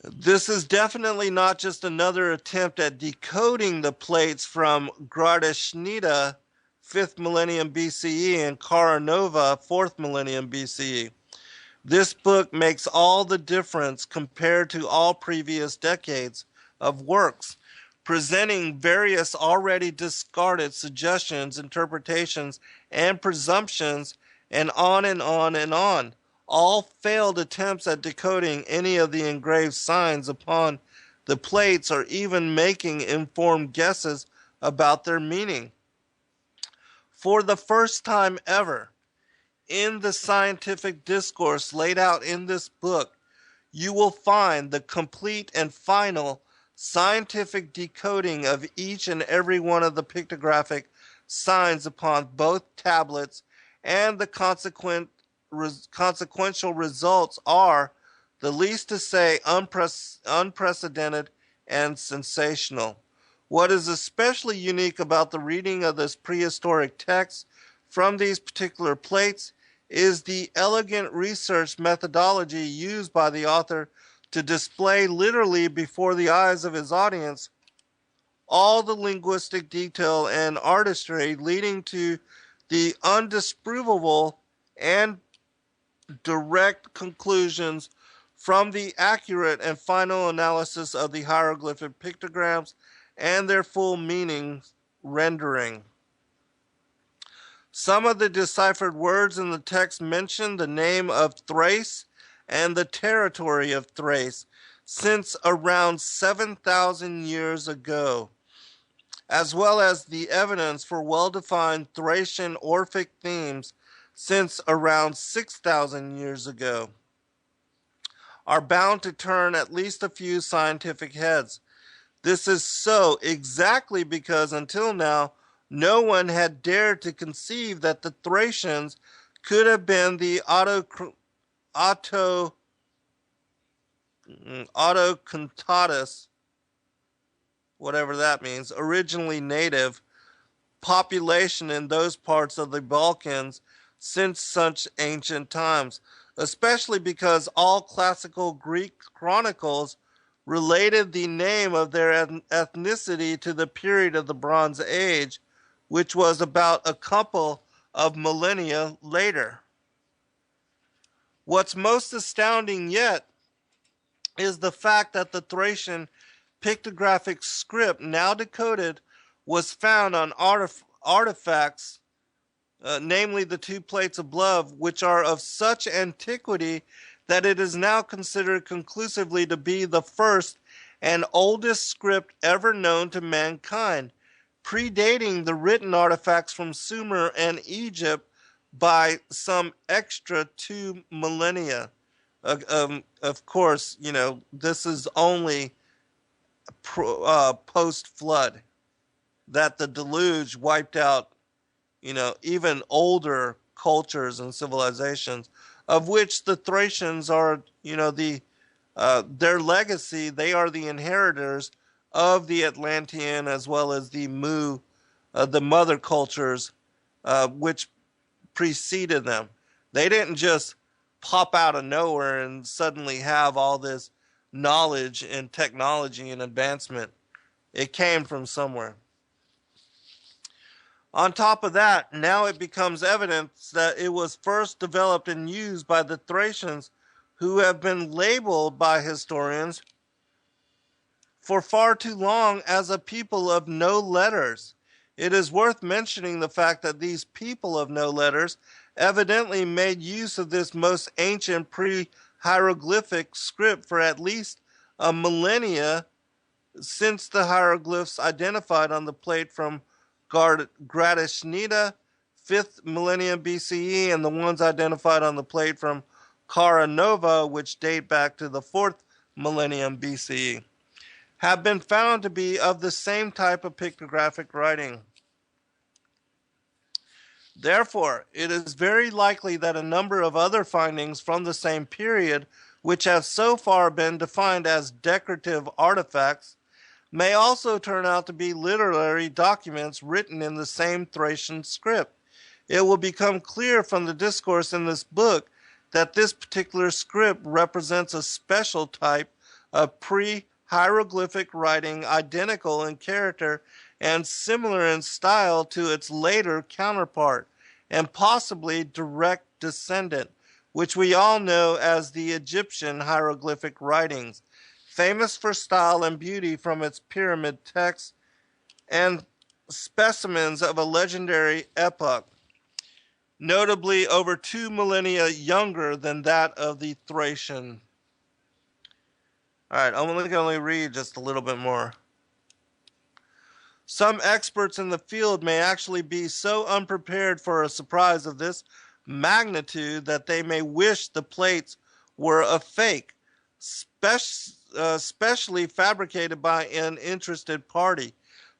This is definitely not just another attempt at decoding the plates from Gradashnita, 5th millennium BCE, and Kara Nova, 4th millennium BCE. This book makes all the difference compared to all previous decades of works, presenting various already discarded suggestions, interpretations, and presumptions, and on and on and on. All failed attempts at decoding any of the engraved signs upon the plates, or even making informed guesses about their meaning. For the first time ever, in the scientific discourse laid out in this book, you will find the complete and final scientific decoding of each and every one of the pictographic signs upon both tablets, and the consequential results are, the least to say, unprecedented and sensational. What is especially unique about the reading of this prehistoric text from these particular plates is the elegant research methodology used by the author to display literally before the eyes of his audience all the linguistic detail and artistry leading to the undisprovable and direct conclusions from the accurate and final analysis of the hieroglyphic pictograms and their full meaning rendering. Some of the deciphered words in the text mention the name of Thrace and the territory of Thrace since around 7,000 years ago, as well as the evidence for well-defined Thracian Orphic themes since around 6,000 years ago, are bound to turn at least a few scientific heads. This is so exactly because until now, no one had dared to conceive that the Thracians could have been the autocontatus, whatever that means, originally native population in those parts of the Balkans since such ancient times, especially because all classical Greek chronicles related the name of their ethnicity to the period of the Bronze Age, which was about a couple of millennia later. What's most astounding yet is the fact that the Thracian pictographic script, now decoded, was found on artifacts namely the two plates above, which are of such antiquity that it is now considered conclusively to be the first and oldest script ever known to mankind, predating the written artifacts from Sumer and Egypt by some extra 2 millennia. Of course, this is only post-flood, that the deluge wiped out, even older cultures and civilizations, of which the Thracians are, their legacy. They are the inheritors of the Atlantean as well as the mother cultures, which preceded them. They didn't just pop out of nowhere and suddenly have all this knowledge and technology and advancement. It came from somewhere. On top of that, now it becomes evidence that it was first developed and used by the Thracians, who have been labeled by historians for far too long as a people of no letters. It is worth mentioning the fact that these people of no letters evidently made use of this most ancient pre-hieroglyphic script for at least a millennia, since the hieroglyphs identified on the plate from Gradishnita, 5th millennium BCE, and the ones identified on the plate from Cara Nova, which date back to the 4th millennium BCE, have been found to be of the same type of pictographic writing. Therefore, it is very likely that a number of other findings from the same period, which have so far been defined as decorative artifacts, may also turn out to be literary documents written in the same Thracian script. It will become clear from the discourse in this book that this particular script represents a special type of pre-hieroglyphic writing, identical in character and similar in style to its later counterpart, and possibly direct descendant, which we all know as the Egyptian hieroglyphic writings, famous for style and beauty from its pyramid texts and specimens of a legendary epoch, notably over 2 millennia younger than that of the Thracian. All right, I'm going to only read just a little bit more. Some experts in the field may actually be so unprepared for a surprise of this magnitude that they may wish the plates were a fake, specially fabricated by an interested party.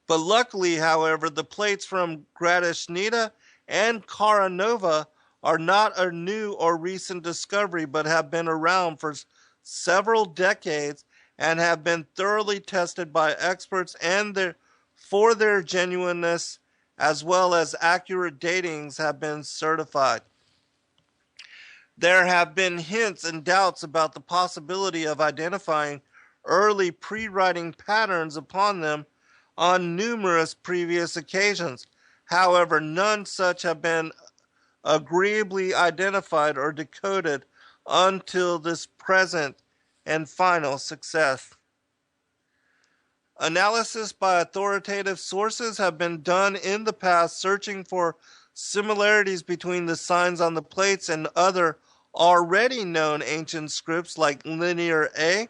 But luckily, however, the plates from Gradishnita and Cara Nova are not a new or recent discovery, but have been around for several decades and have been thoroughly tested by experts for their genuineness, as well as accurate datings have been certified. There have been hints and doubts about the possibility of identifying early pre-writing patterns upon them on numerous previous occasions. However, none such have been agreeably identified or decoded until this present and final success. Analysis by authoritative sources have been done in the past, searching for similarities between the signs on the plates and other already known ancient scripts like Linear A,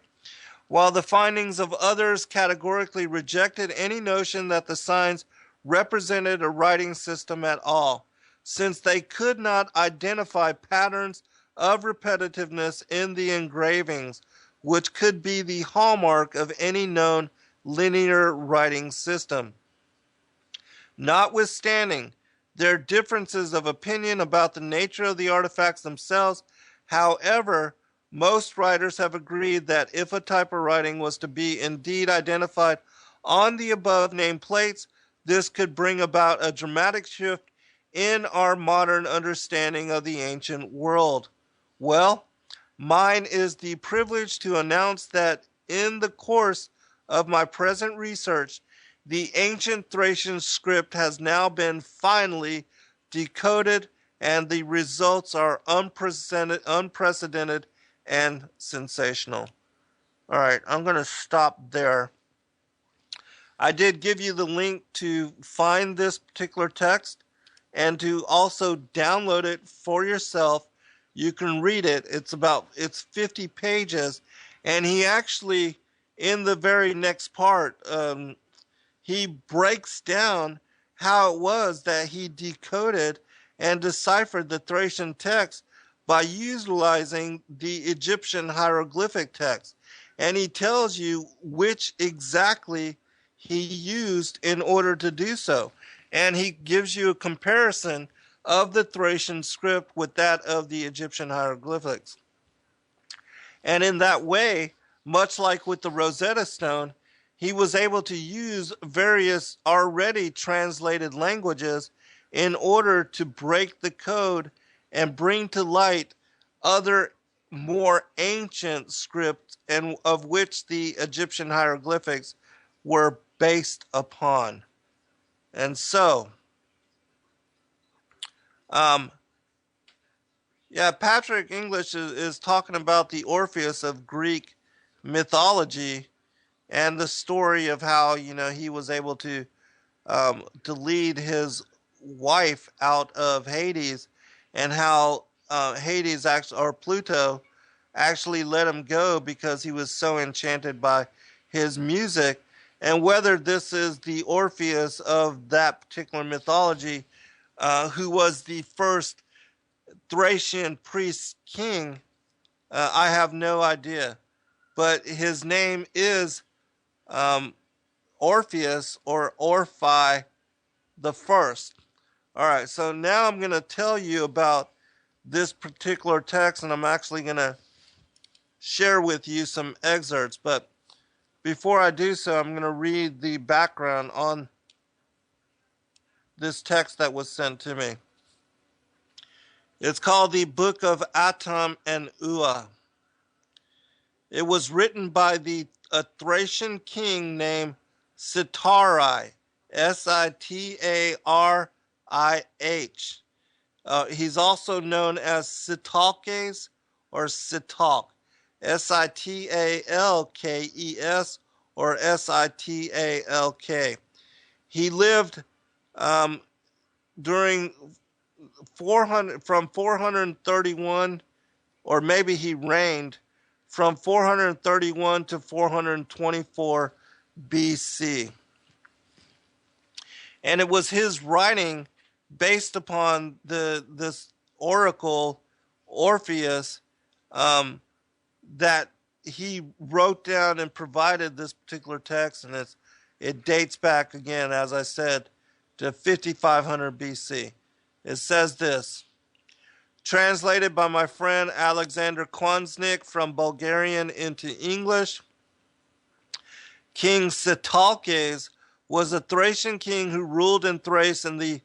while the findings of others categorically rejected any notion that the signs represented a writing system at all, since they could not identify patterns of repetitiveness in the engravings, which could be the hallmark of any known linear writing system. Notwithstanding their differences of opinion about the nature of the artifacts themselves, however, most writers have agreed that if a type of writing was to be indeed identified on the above named plates, this could bring about a dramatic shift in our modern understanding of the ancient world. Well, mine is the privilege to announce that in the course of my present research, the ancient Thracian script has now been finally decoded, and the results are unprecedented and sensational. All right, I'm going to stop there. I did give you the link to find this particular text. and to also download it for yourself. You can read it. It's 50 pages, and he actually, in the very next part, he breaks down how it was that he decoded and deciphered the Thracian text by utilizing the Egyptian hieroglyphic text. And he tells you which exactly he used in order to do so. And he gives you a comparison of the Thracian script with that of the Egyptian hieroglyphics. And in that way, much like with the Rosetta Stone, he was able to use various already translated languages in order to break the code and bring to light other more ancient scripts, and of which the Egyptian hieroglyphics were based upon. And so, Patrick English is talking about the Orpheus of Greek mythology and the story of how, he was able to lead his wife out of Hades, and how Hades actually, or Pluto, actually let him go because he was so enchanted by his music. And whether this is the Orpheus of that particular mythology, who was the first Thracian priest king, I have no idea. But his name is Orpheus, or Orphi the First. All right, so now I'm going to tell you about this particular text, and I'm actually going to share with you some excerpts. But before I do so, I'm going to read the background on this text that was sent to me. It's called the Book of Atam and Ua. It was written by a Thracian king named Sitarih, Sitarih. He's also known as Sitalkes or Sitalk, Sitalkes or Sitalk. He lived during 431, or maybe he reigned from 431 to 424 BC. And it was his writing based upon this oracle Orpheus that he wrote down and provided this particular text, and it dates back again, as I said, to 5500 BC. It says this: translated by my friend Alexander Kwanznik from Bulgarian into English. King Sitalkes was a Thracian king who ruled in Thrace in the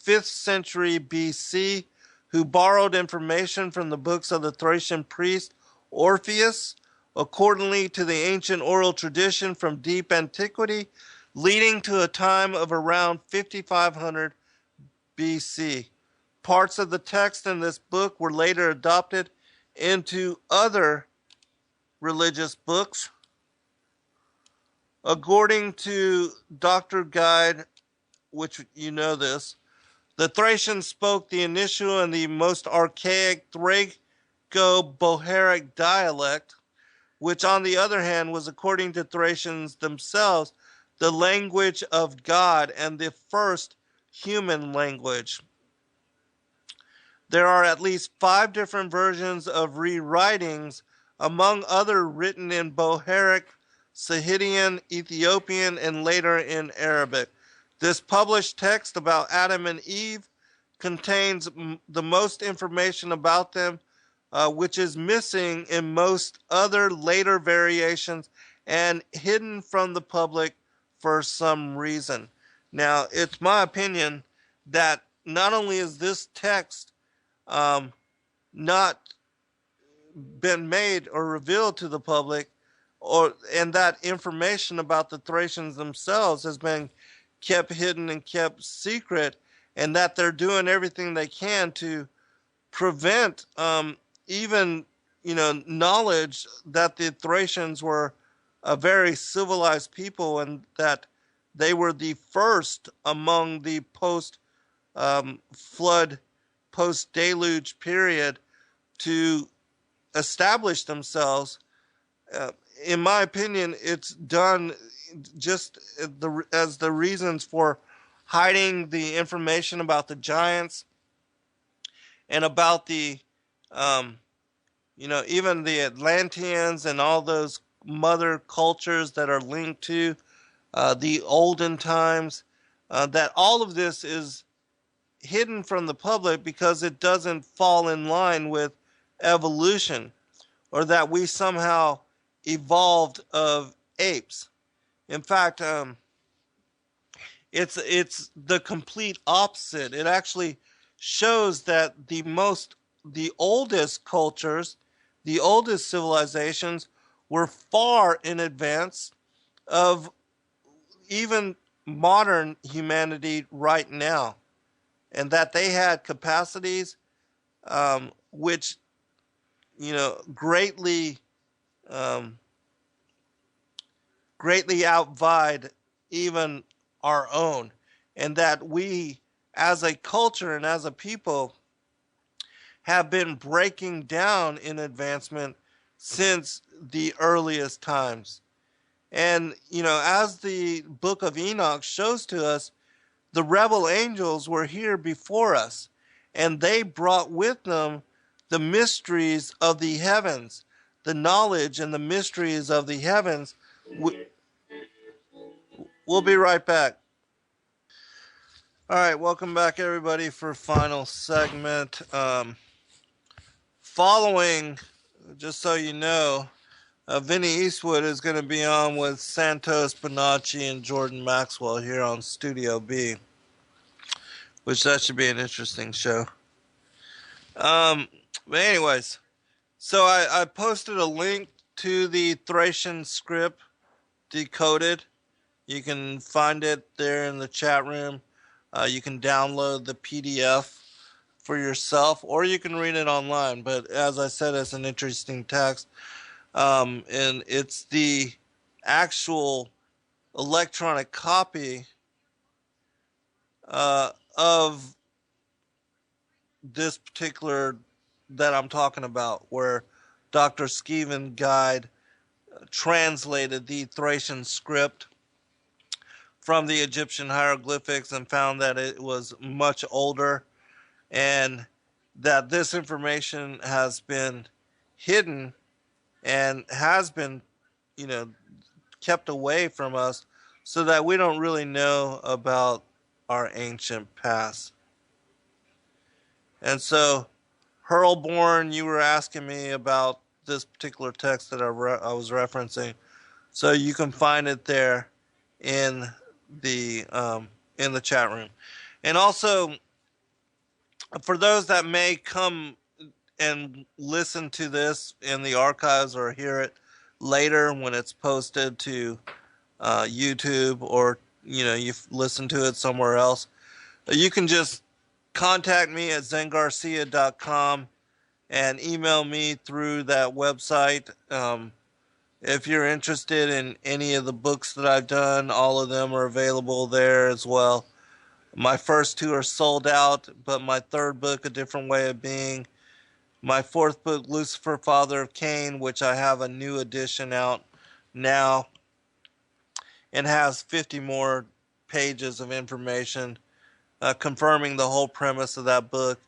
5th century BC, who borrowed information from the books of the Thracian priest Orpheus, accordingly to the ancient oral tradition from deep antiquity, leading to a time of around 5500 BC. Parts of the text in this book were later adopted into other religious books. According to Dr. Guide, which you know this, the Thracians spoke the initial and the most archaic Thraco-Boharic dialect, which on the other hand was, according to Thracians themselves, the language of God and the first human language. There are at least 5 different versions of rewritings, among other written in Boharic, Scythian, Ethiopian, and later in Arabic. This published text about Adam and Eve contains the most information about them, which is missing in most other later variations and hidden from the public for some reason. Now, it's my opinion that not only is this text not been made or revealed to the public, and that information about the Thracians themselves has been kept hidden and kept secret, and that they're doing everything they can to prevent even knowledge that the Thracians were a very civilized people, and that they were the first among the post flood post-deluge period to establish themselves. Uh, in my opinion, it's done just as the reasons for hiding the information about the giants and about the, um, even the Atlanteans and all those mother cultures that are linked to the olden times. That all of this is hidden from the public because it doesn't fall in line with evolution, or that we somehow evolved of apes. In fact, it's the complete opposite. It actually shows that the oldest cultures, the oldest civilizations, were far in advance of even modern humanity right now, and that they had capacities which greatly um, greatly outvied even our own, and that we as a culture and as a people have been breaking down in advancement since the earliest times. And as the book of Enoch shows to us, the rebel angels were here before us, and they brought with them the mysteries of the heavens, the knowledge and the mysteries of the heavens. We'll be right back. All right, welcome back, everybody, for final segment. Following, just so you know, Vinny Eastwood is going to be on with Santos Bonacci and Jordan Maxwell here on Studio B, which that should be an interesting show. But anyways, so I posted a link to the Thracian script decoded. You can find it there in the chat room. You can download the PDF for yourself, or you can read it online. But as I said, it's an interesting text. And it's the actual electronic copy of this particular that I'm talking about, where Dr. Skeven Guide translated the Thracian script from the Egyptian hieroglyphics and found that it was much older, and that this information has been hidden and has been, kept away from us, so that we don't really know about our ancient past. And so, Hurlborn, you were asking me about this particular text that I was referencing, so you can find it there in the chat room. And also, for those that may come and listen to this in the archives or hear it later when it's posted to YouTube, or you've listened to it somewhere else, you can just contact me at zengarcia.com and email me through that website. If you're interested in any of the books that I've done, all of them are available there as well. My first two are sold out, but my third book, A Different Way of Being, my fourth book, Lucifer, Father of Cain, which I have a new edition out now, and has 50 more pages of information confirming the whole premise of that book.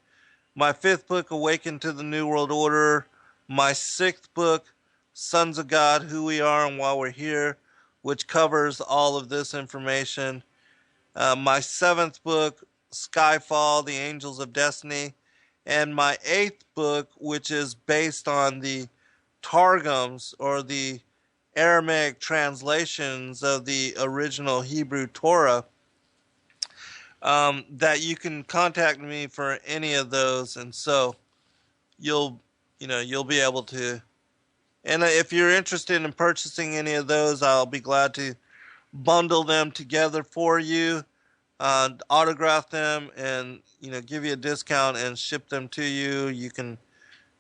My fifth book, Awaken to the New World Order. My sixth book, Sons of God, Who We Are and Why We're Here, which covers all of this information. My seventh book, Skyfall, The Angels of Destiny. And my eighth book, which is based on the Targums, or the Aramaic translations of the original Hebrew Torah, that you can contact me for any of those. And so you'll be able to, and if you're interested in purchasing any of those, I'll be glad to bundle them together for you, autograph them, and give you a discount and ship them to you. You can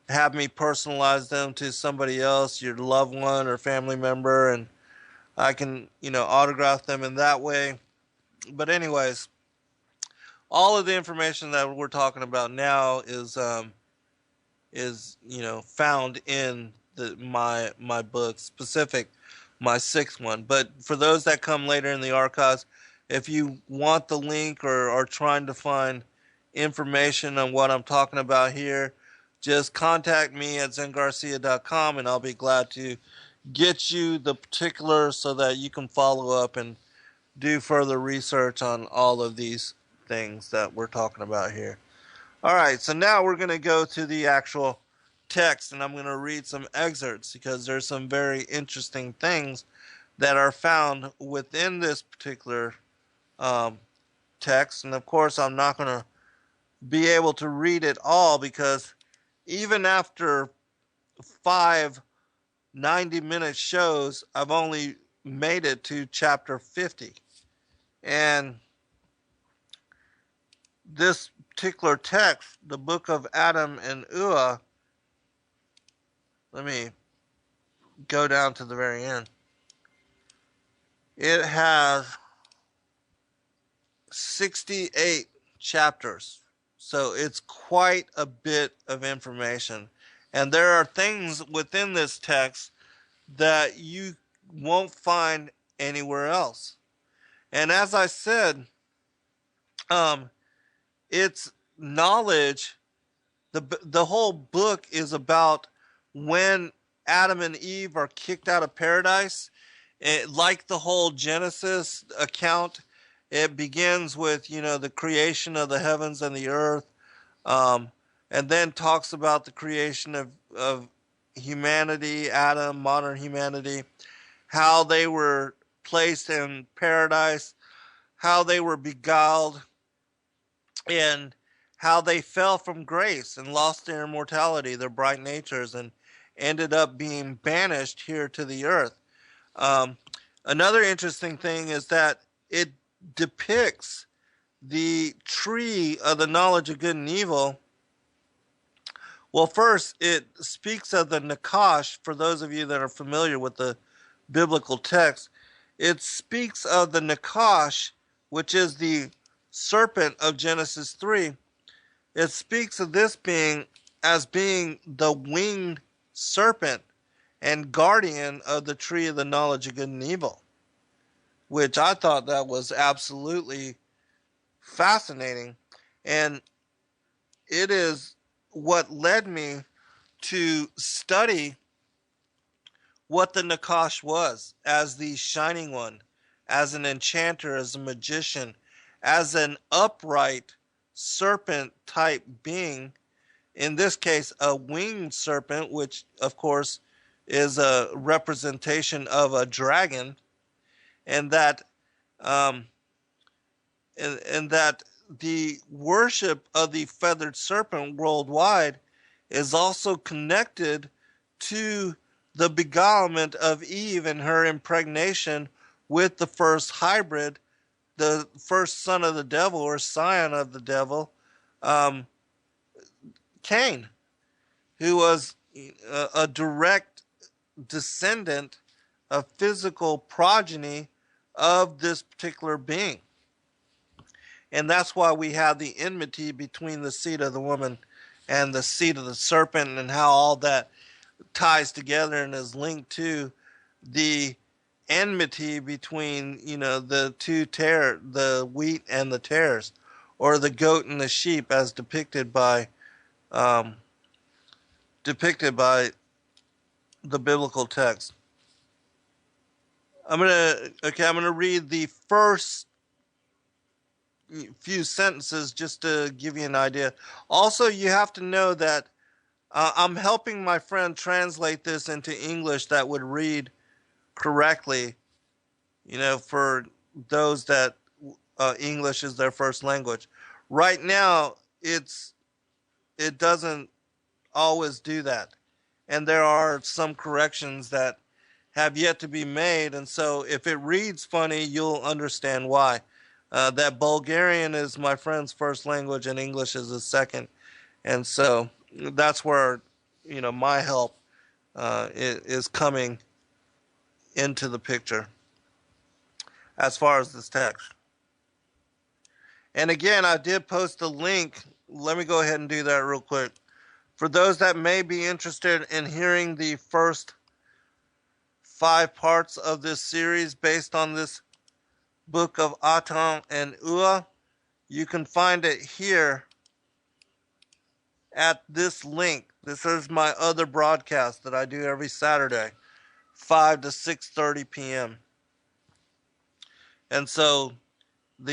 have me personalize them to somebody else, your loved one or family member, and I can autograph them in that way. But anyways, all of the information that we're talking about now is found in my book specific, my sixth one. But for those that come later in the archives, if you want the link or are trying to find information on what I'm talking about here, just contact me at zengarcia.com and I'll be glad to get you the particulars so that you can follow up and do further research on all of these things that we're talking about here. All right, so now we're going to go to the actual text and I'm going to read some excerpts because there's some very interesting things that are found within this particular text. And of course, I'm not going to be able to read it all because even after 5 90-minute shows, I've only made it to chapter 50. And this particular text, the book of Atam and Ua, let me go down to the very end. It has 68 chapters. So it's quite a bit of information. And there are things within this text that you won't find anywhere else. And as I said, it's knowledge. The whole book is about when Adam and Eve are kicked out of paradise. Like the whole Genesis account, it begins with the creation of the heavens and the earth, and then talks about the creation of humanity, Adam, modern humanity, how they were placed in paradise, how they were beguiled, and how they fell from grace and lost their immortality, their bright natures, and ended up being banished here to the earth. Um, Another interesting thing is that it depicts the tree of the knowledge of good and evil. Well, first, it speaks of the Nakash. For those of you that are familiar with the biblical text, it speaks of the Nakash, which is the serpent of Genesis 3. It speaks of this being as being the winged serpent and guardian of the tree of the knowledge of good and evil, which I thought that was absolutely fascinating. And it is what led me to study what the Nakash was as the shining one, as an enchanter, as a magician, as an upright serpent type being. In this case, a winged serpent, which of course is a representation of a dragon, and that um, and that the worship of the feathered serpent worldwide is also connected to the beguilement of Eve and her impregnation with the first hybrid, the first son of the devil or scion of the devil, um, Cain, who was a direct descendant, a physical progeny of this particular being. And that's why we have the enmity between the seed of the woman and the seed of the serpent, and how all that ties together and is linked to the enmity between the two the wheat and the tares, or the goat and the sheep, as um, depicted by the biblical text. I'm gonna read the first few sentences just to give you an idea. Also, you have to know that I'm helping my friend translate this into English that would read correctly, for those that English is their first language. Right now, it doesn't always do that. And there are some corrections that have yet to be made. And so if it reads funny, you'll understand why. That Bulgarian is my friend's first language and English is his second. And so that's where, my help is coming into the picture as far as this text. And again, I did post a link. Let me go ahead and do that real quick. For those that may be interested in hearing the first 5 parts of this series based on this book of Atam and Ua, you can find it here at this link. This is my other broadcast that I do every Saturday, 5 to 6:30 p.m. And so in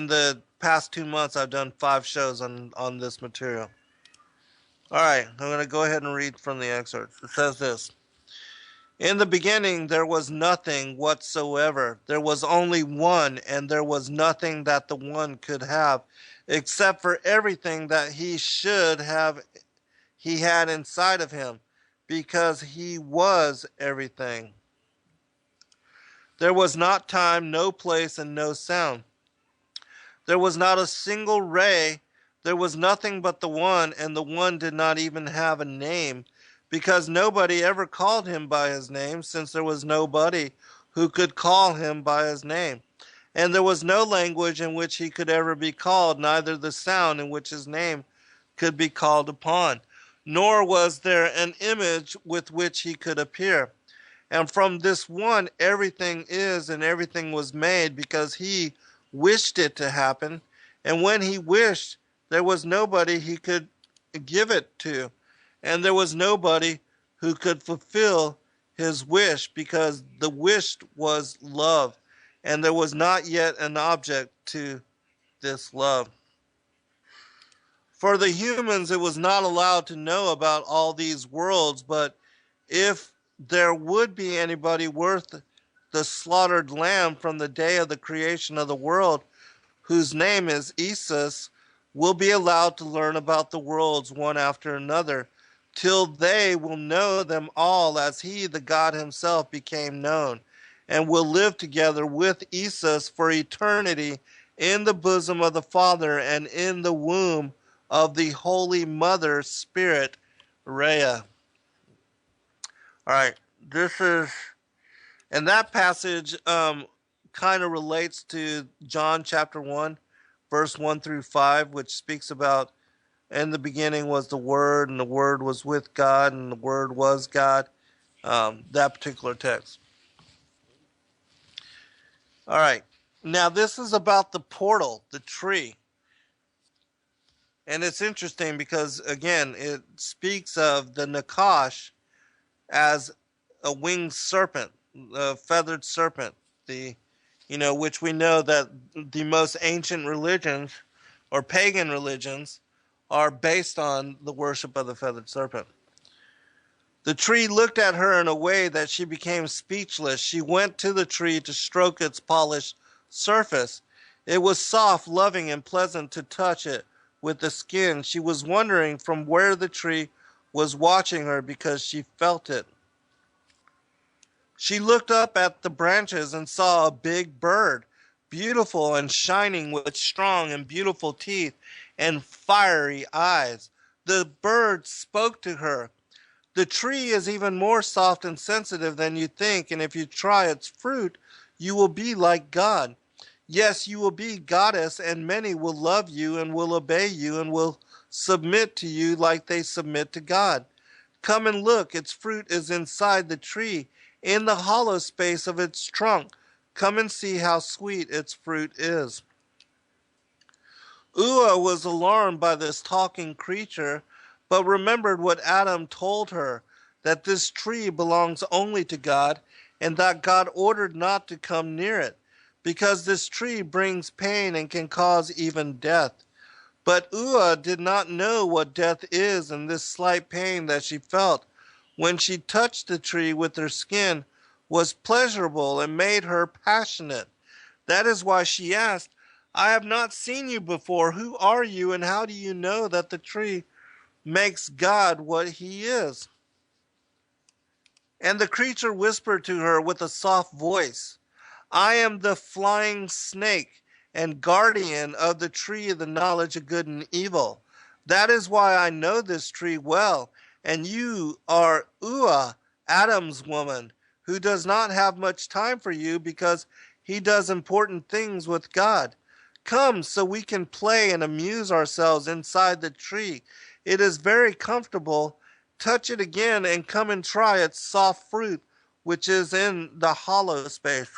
the past 2 months I've done 5 shows on this material. All right, I'm going to go ahead and read from the excerpt. It says this: In the beginning there was nothing whatsoever. There was only one, and there was nothing that the one could have, except for everything that he had inside of him, because he was everything. There was not time, no place, and no sound. There was not a single ray. There was nothing but the one, and the one did not even have a name, because nobody ever called him by his name, since there was nobody who could call him by his name. And there was no language in which he could ever be called, neither the sound in which his name could be called upon, nor was there an image with which he could appear. And from this one everything is, and everything was made, because he wished it to happen. And when he wished, there was nobody he could give it to, and there was nobody who could fulfill his wish, because the wish was love, and there was not yet an object to this love. For the humans, it was not allowed to know about all these worlds, but if there would be anybody worth the slaughtered lamb from the day of the creation of the world, whose name is Isus, will be allowed to learn about the worlds one after another, till they will know them all, as he, the God himself, became known, and will live together with Isus for eternity in the bosom of the Father and in the womb of the Holy Mother Spirit, Rhea. All right, and that passage kind of relates to John chapter 1, verse 1 through 5, which speaks about, in the beginning was the Word, and the Word was with God, and the Word was God. That particular text. All right, now this is about the portal, the tree. And it's interesting because, again, it speaks of the Nakash as a winged serpent, a feathered serpent, which we know that the most ancient religions or pagan religions are based on the worship of the feathered serpent. The tree looked at her in a way that she became speechless. She went to the tree to stroke its polished surface. It was soft, loving, and pleasant to touch it with the skin. She was wondering from where the tree was watching her, because she felt it. She looked up at the branches and saw a big bird, beautiful and shining, with strong and beautiful teeth and fiery eyes. The bird spoke to her. The tree is even more soft and sensitive than you think, and if you try its fruit, you will be like God. Yes, you will be goddess, and many will love you and will obey you and will submit to you like they submit to God. Come and look, its fruit is inside the tree, in the hollow space of its trunk. Come and see how sweet its fruit is. Ua was alarmed by this talking creature, but remembered what Atam told her, that this tree belongs only to God, and that God ordered not to come near it, because this tree brings pain and can cause even death. But Ua did not know what death is, and this slight pain that she felt when she touched the tree with her skin was pleasurable and made her passionate. That is why she asked, I have not seen you before. Who are you, and how do you know that the tree makes God what he is? And the creature whispered to her with a soft voice, I am the flying snake and guardian of the tree of the knowledge of good and evil. That is why I know this tree well, and you are Ua, Adam's woman, who does not have much time for you because he does important things with God. Come so we can play and amuse ourselves inside the tree. It is very comfortable. Touch it again and come and try its soft fruit, which is in the hollow space.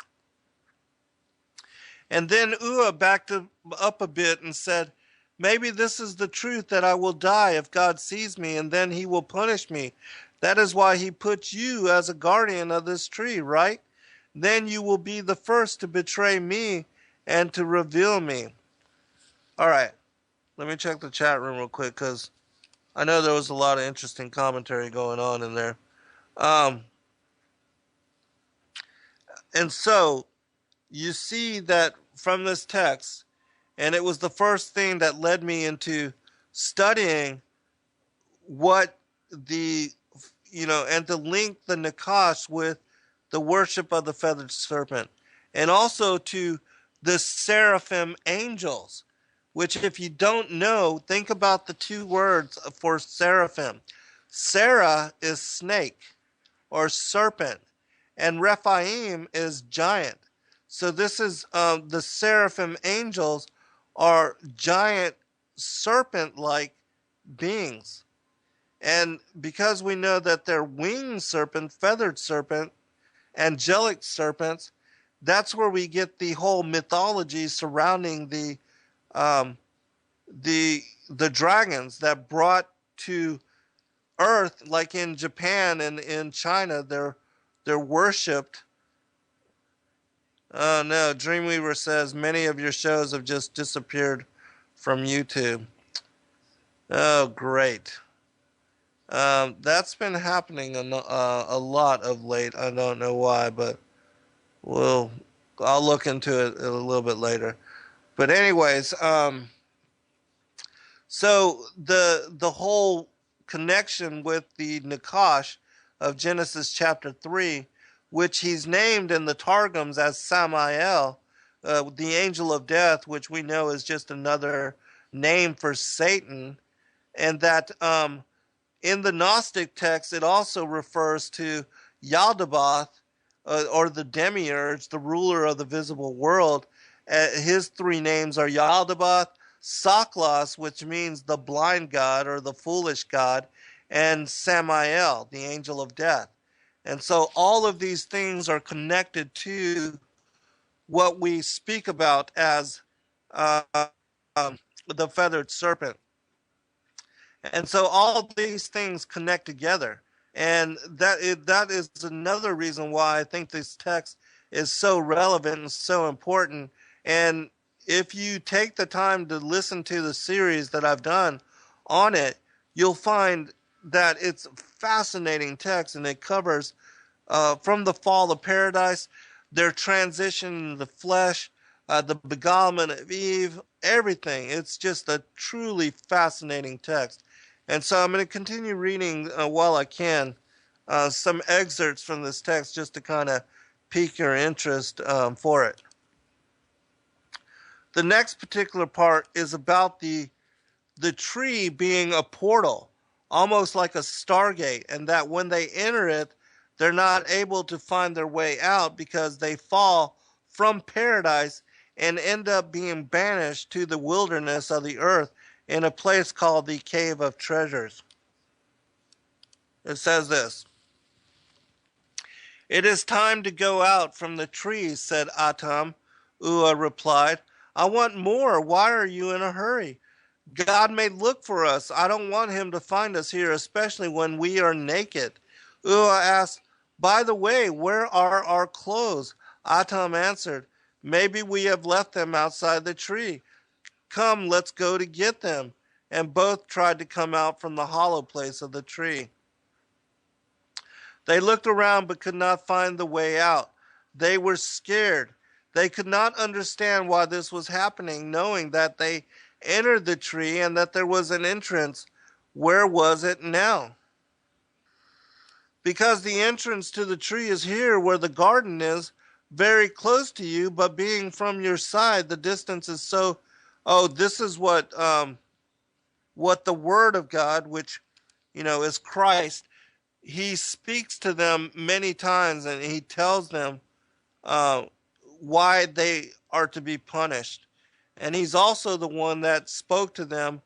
And then Ua backed up a bit and said, maybe this is the truth, that I will die if God sees me, and then he will punish me. That is why he put you as a guardian of this tree, right? Then you will be the first to betray me and to reveal me. All right, let me check the chat room real quick, because I know there was a lot of interesting commentary going on in there. And so you see that from this text, and it was the first thing that led me into studying what and to link the Nakash with the worship of the feathered serpent, and also to the seraphim angels, which, if you don't know, think about the two words for seraphim. Sarah is snake or serpent, and Rephaim is giant. So this is the seraphim angels are giant serpent-like beings. And because we know that they're winged serpent, feathered serpent, angelic serpents, that's where we get the whole mythology surrounding the dragons that brought to earth, like in Japan and in China, they're worshipped. Oh no, Dreamweaver says many of your shows have just disappeared from YouTube. Oh great. That's been happening a lot of late. I don't know why, but I'll look into it a little bit later. But anyways, so the whole connection with the Nakash of Genesis chapter 3, which he's named in the Targums as Samael, the angel of death, which we know is just another name for Satan, and that in the Gnostic text, it also refers to Yaldabaoth, or the demiurge, the ruler of the visible world. His three names are Yaldabaoth, Saklos, which means the blind god or the foolish god, and Samael, the angel of death. And so all of these things are connected to what we speak about as the feathered serpent. And so all these things connect together. And that is another reason why I think this text is so relevant and so important. And if you take the time to listen to the series that I've done on it, you'll find that it's a fascinating text, and it covers from the fall of paradise, their transition in the flesh, the beguilement of Eve, everything. It's just a truly fascinating text. And so I'm going to continue reading while I can some excerpts from this text just to kind of pique your interest for it. The next particular part is about the tree being a portal, almost like a stargate, and that when they enter it, they're not able to find their way out because they fall from paradise and end up being banished to the wilderness of the earth in a place called the Cave of Treasures. It says this: "It is time to go out from the trees," said Atam. Ua replied, "I want more. Why are you in a hurry? God may look for us. I don't want him to find us here, especially when we are naked." Ua asked, "By the way, where are our clothes?" Atam answered, "Maybe we have left them outside the tree. Come, let's go to get them." And both tried to come out from the hollow place of the tree. They looked around but could not find the way out. They were scared. They could not understand why this was happening, knowing that they entered the tree and that there was an entrance. Where was it now? "Because the entrance to the tree is here where the garden is, very close to you, but being from your side, the distance is so..." Oh, this is what the Word of God, which, is Christ, he speaks to them many times, and he tells them why they are to be punished. And he's also the one that spoke to them,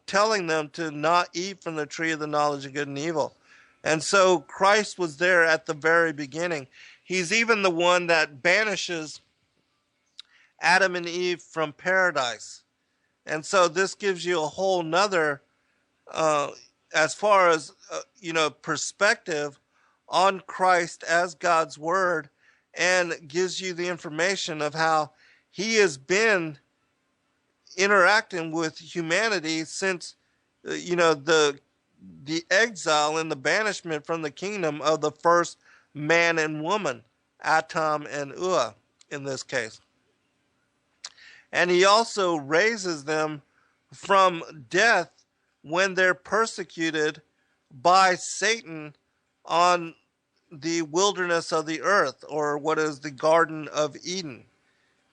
telling them to not eat from the tree of the knowledge of good and evil. And so Christ was there at the very beginning. He's even the one that banishes Adam and Eve from paradise. And so this gives you a whole nother, uh, as far as, perspective on Christ as God's word, and gives you the information of how he has been interacting with humanity since, the exile and the banishment from the kingdom of the first man and woman, Atam and Ua in this case. And he also raises them from death when they're persecuted by Satan on the wilderness of the earth, or what is the Garden of Eden,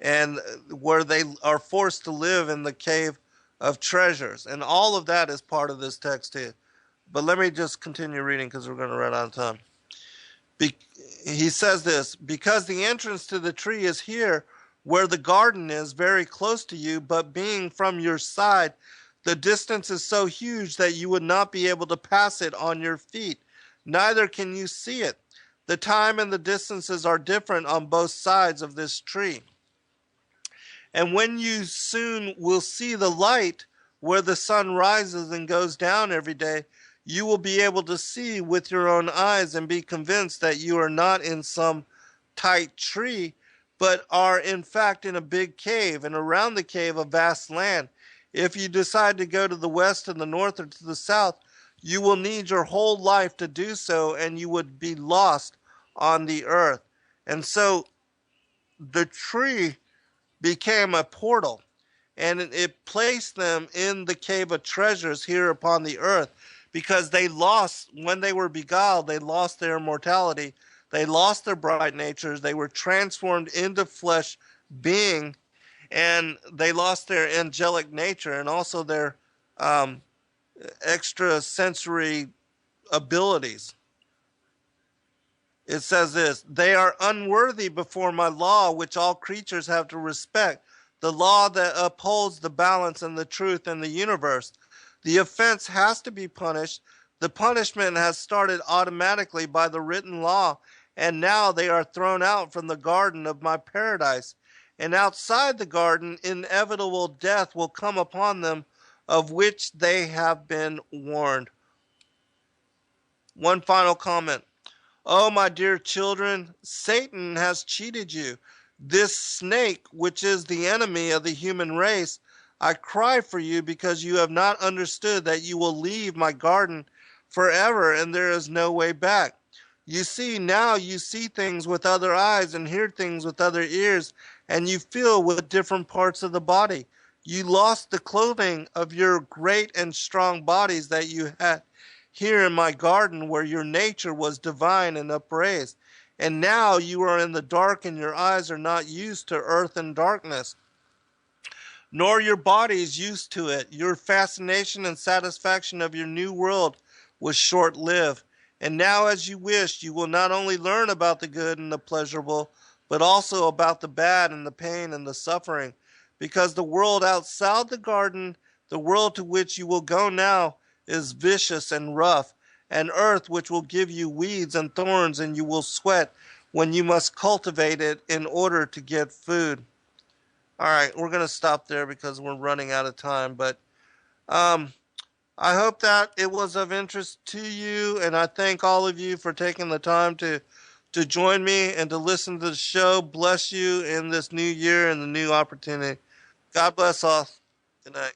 and where they are forced to live in the cave of treasures. And all of that is part of this text here. But let me just continue reading because we're going to run out of time. He says this, because the entrance to the tree is here where the garden is, very close to you, but being from your side, the distance is so huge that you would not be able to pass it on your feet. Neither can you see it. The time and the distances are different on both sides of this tree. And when you soon will see the light where the sun rises and goes down every day, you will be able to see with your own eyes and be convinced that you are not in some tight tree, but are in fact in a big cave, and around the cave a vast land. If you decide to go to the west and the north or to the south, you will need your whole life to do so, and you would be lost on the earth. And so the tree became a portal, and it placed them in the cave of treasures here upon the earth, because they lost, when they were beguiled, they lost their immortality, they lost their bright natures, they were transformed into flesh being, and they lost their angelic nature and also their extra sensory abilities. It says this, they are unworthy before my law, which all creatures have to respect, the law that upholds the balance and the truth in the universe. The offense has to be punished. The punishment has started automatically by the written law, and now they are thrown out from the garden of my paradise. And outside the garden, inevitable death will come upon them, of which they have been warned. One final comment. Oh, my dear children, Satan has cheated you. This snake, which is the enemy of the human race, I cry for you because you have not understood that you will leave my garden forever and there is no way back. You see, now you see things with other eyes and hear things with other ears, and you feel with different parts of the body. You lost the clothing of your great and strong bodies that you had here in my garden, where your nature was divine and upraised. And now you are in the dark, and your eyes are not used to earth and darkness, nor your bodies used to it. Your fascination and satisfaction of your new world was short-lived. And now, as you wished, you will not only learn about the good and the pleasurable, but also about the bad and the pain and the suffering. Because the world outside the garden, the world to which you will go now, is vicious and rough, an earth which will give you weeds and thorns, and you will sweat when you must cultivate it in order to get food. All right, we're going to stop there because we're running out of time, but I hope that it was of interest to you, and I thank all of you for taking the time to join me and to listen to the show. Bless you in this new year and the new opportunity. God bless all. Good night.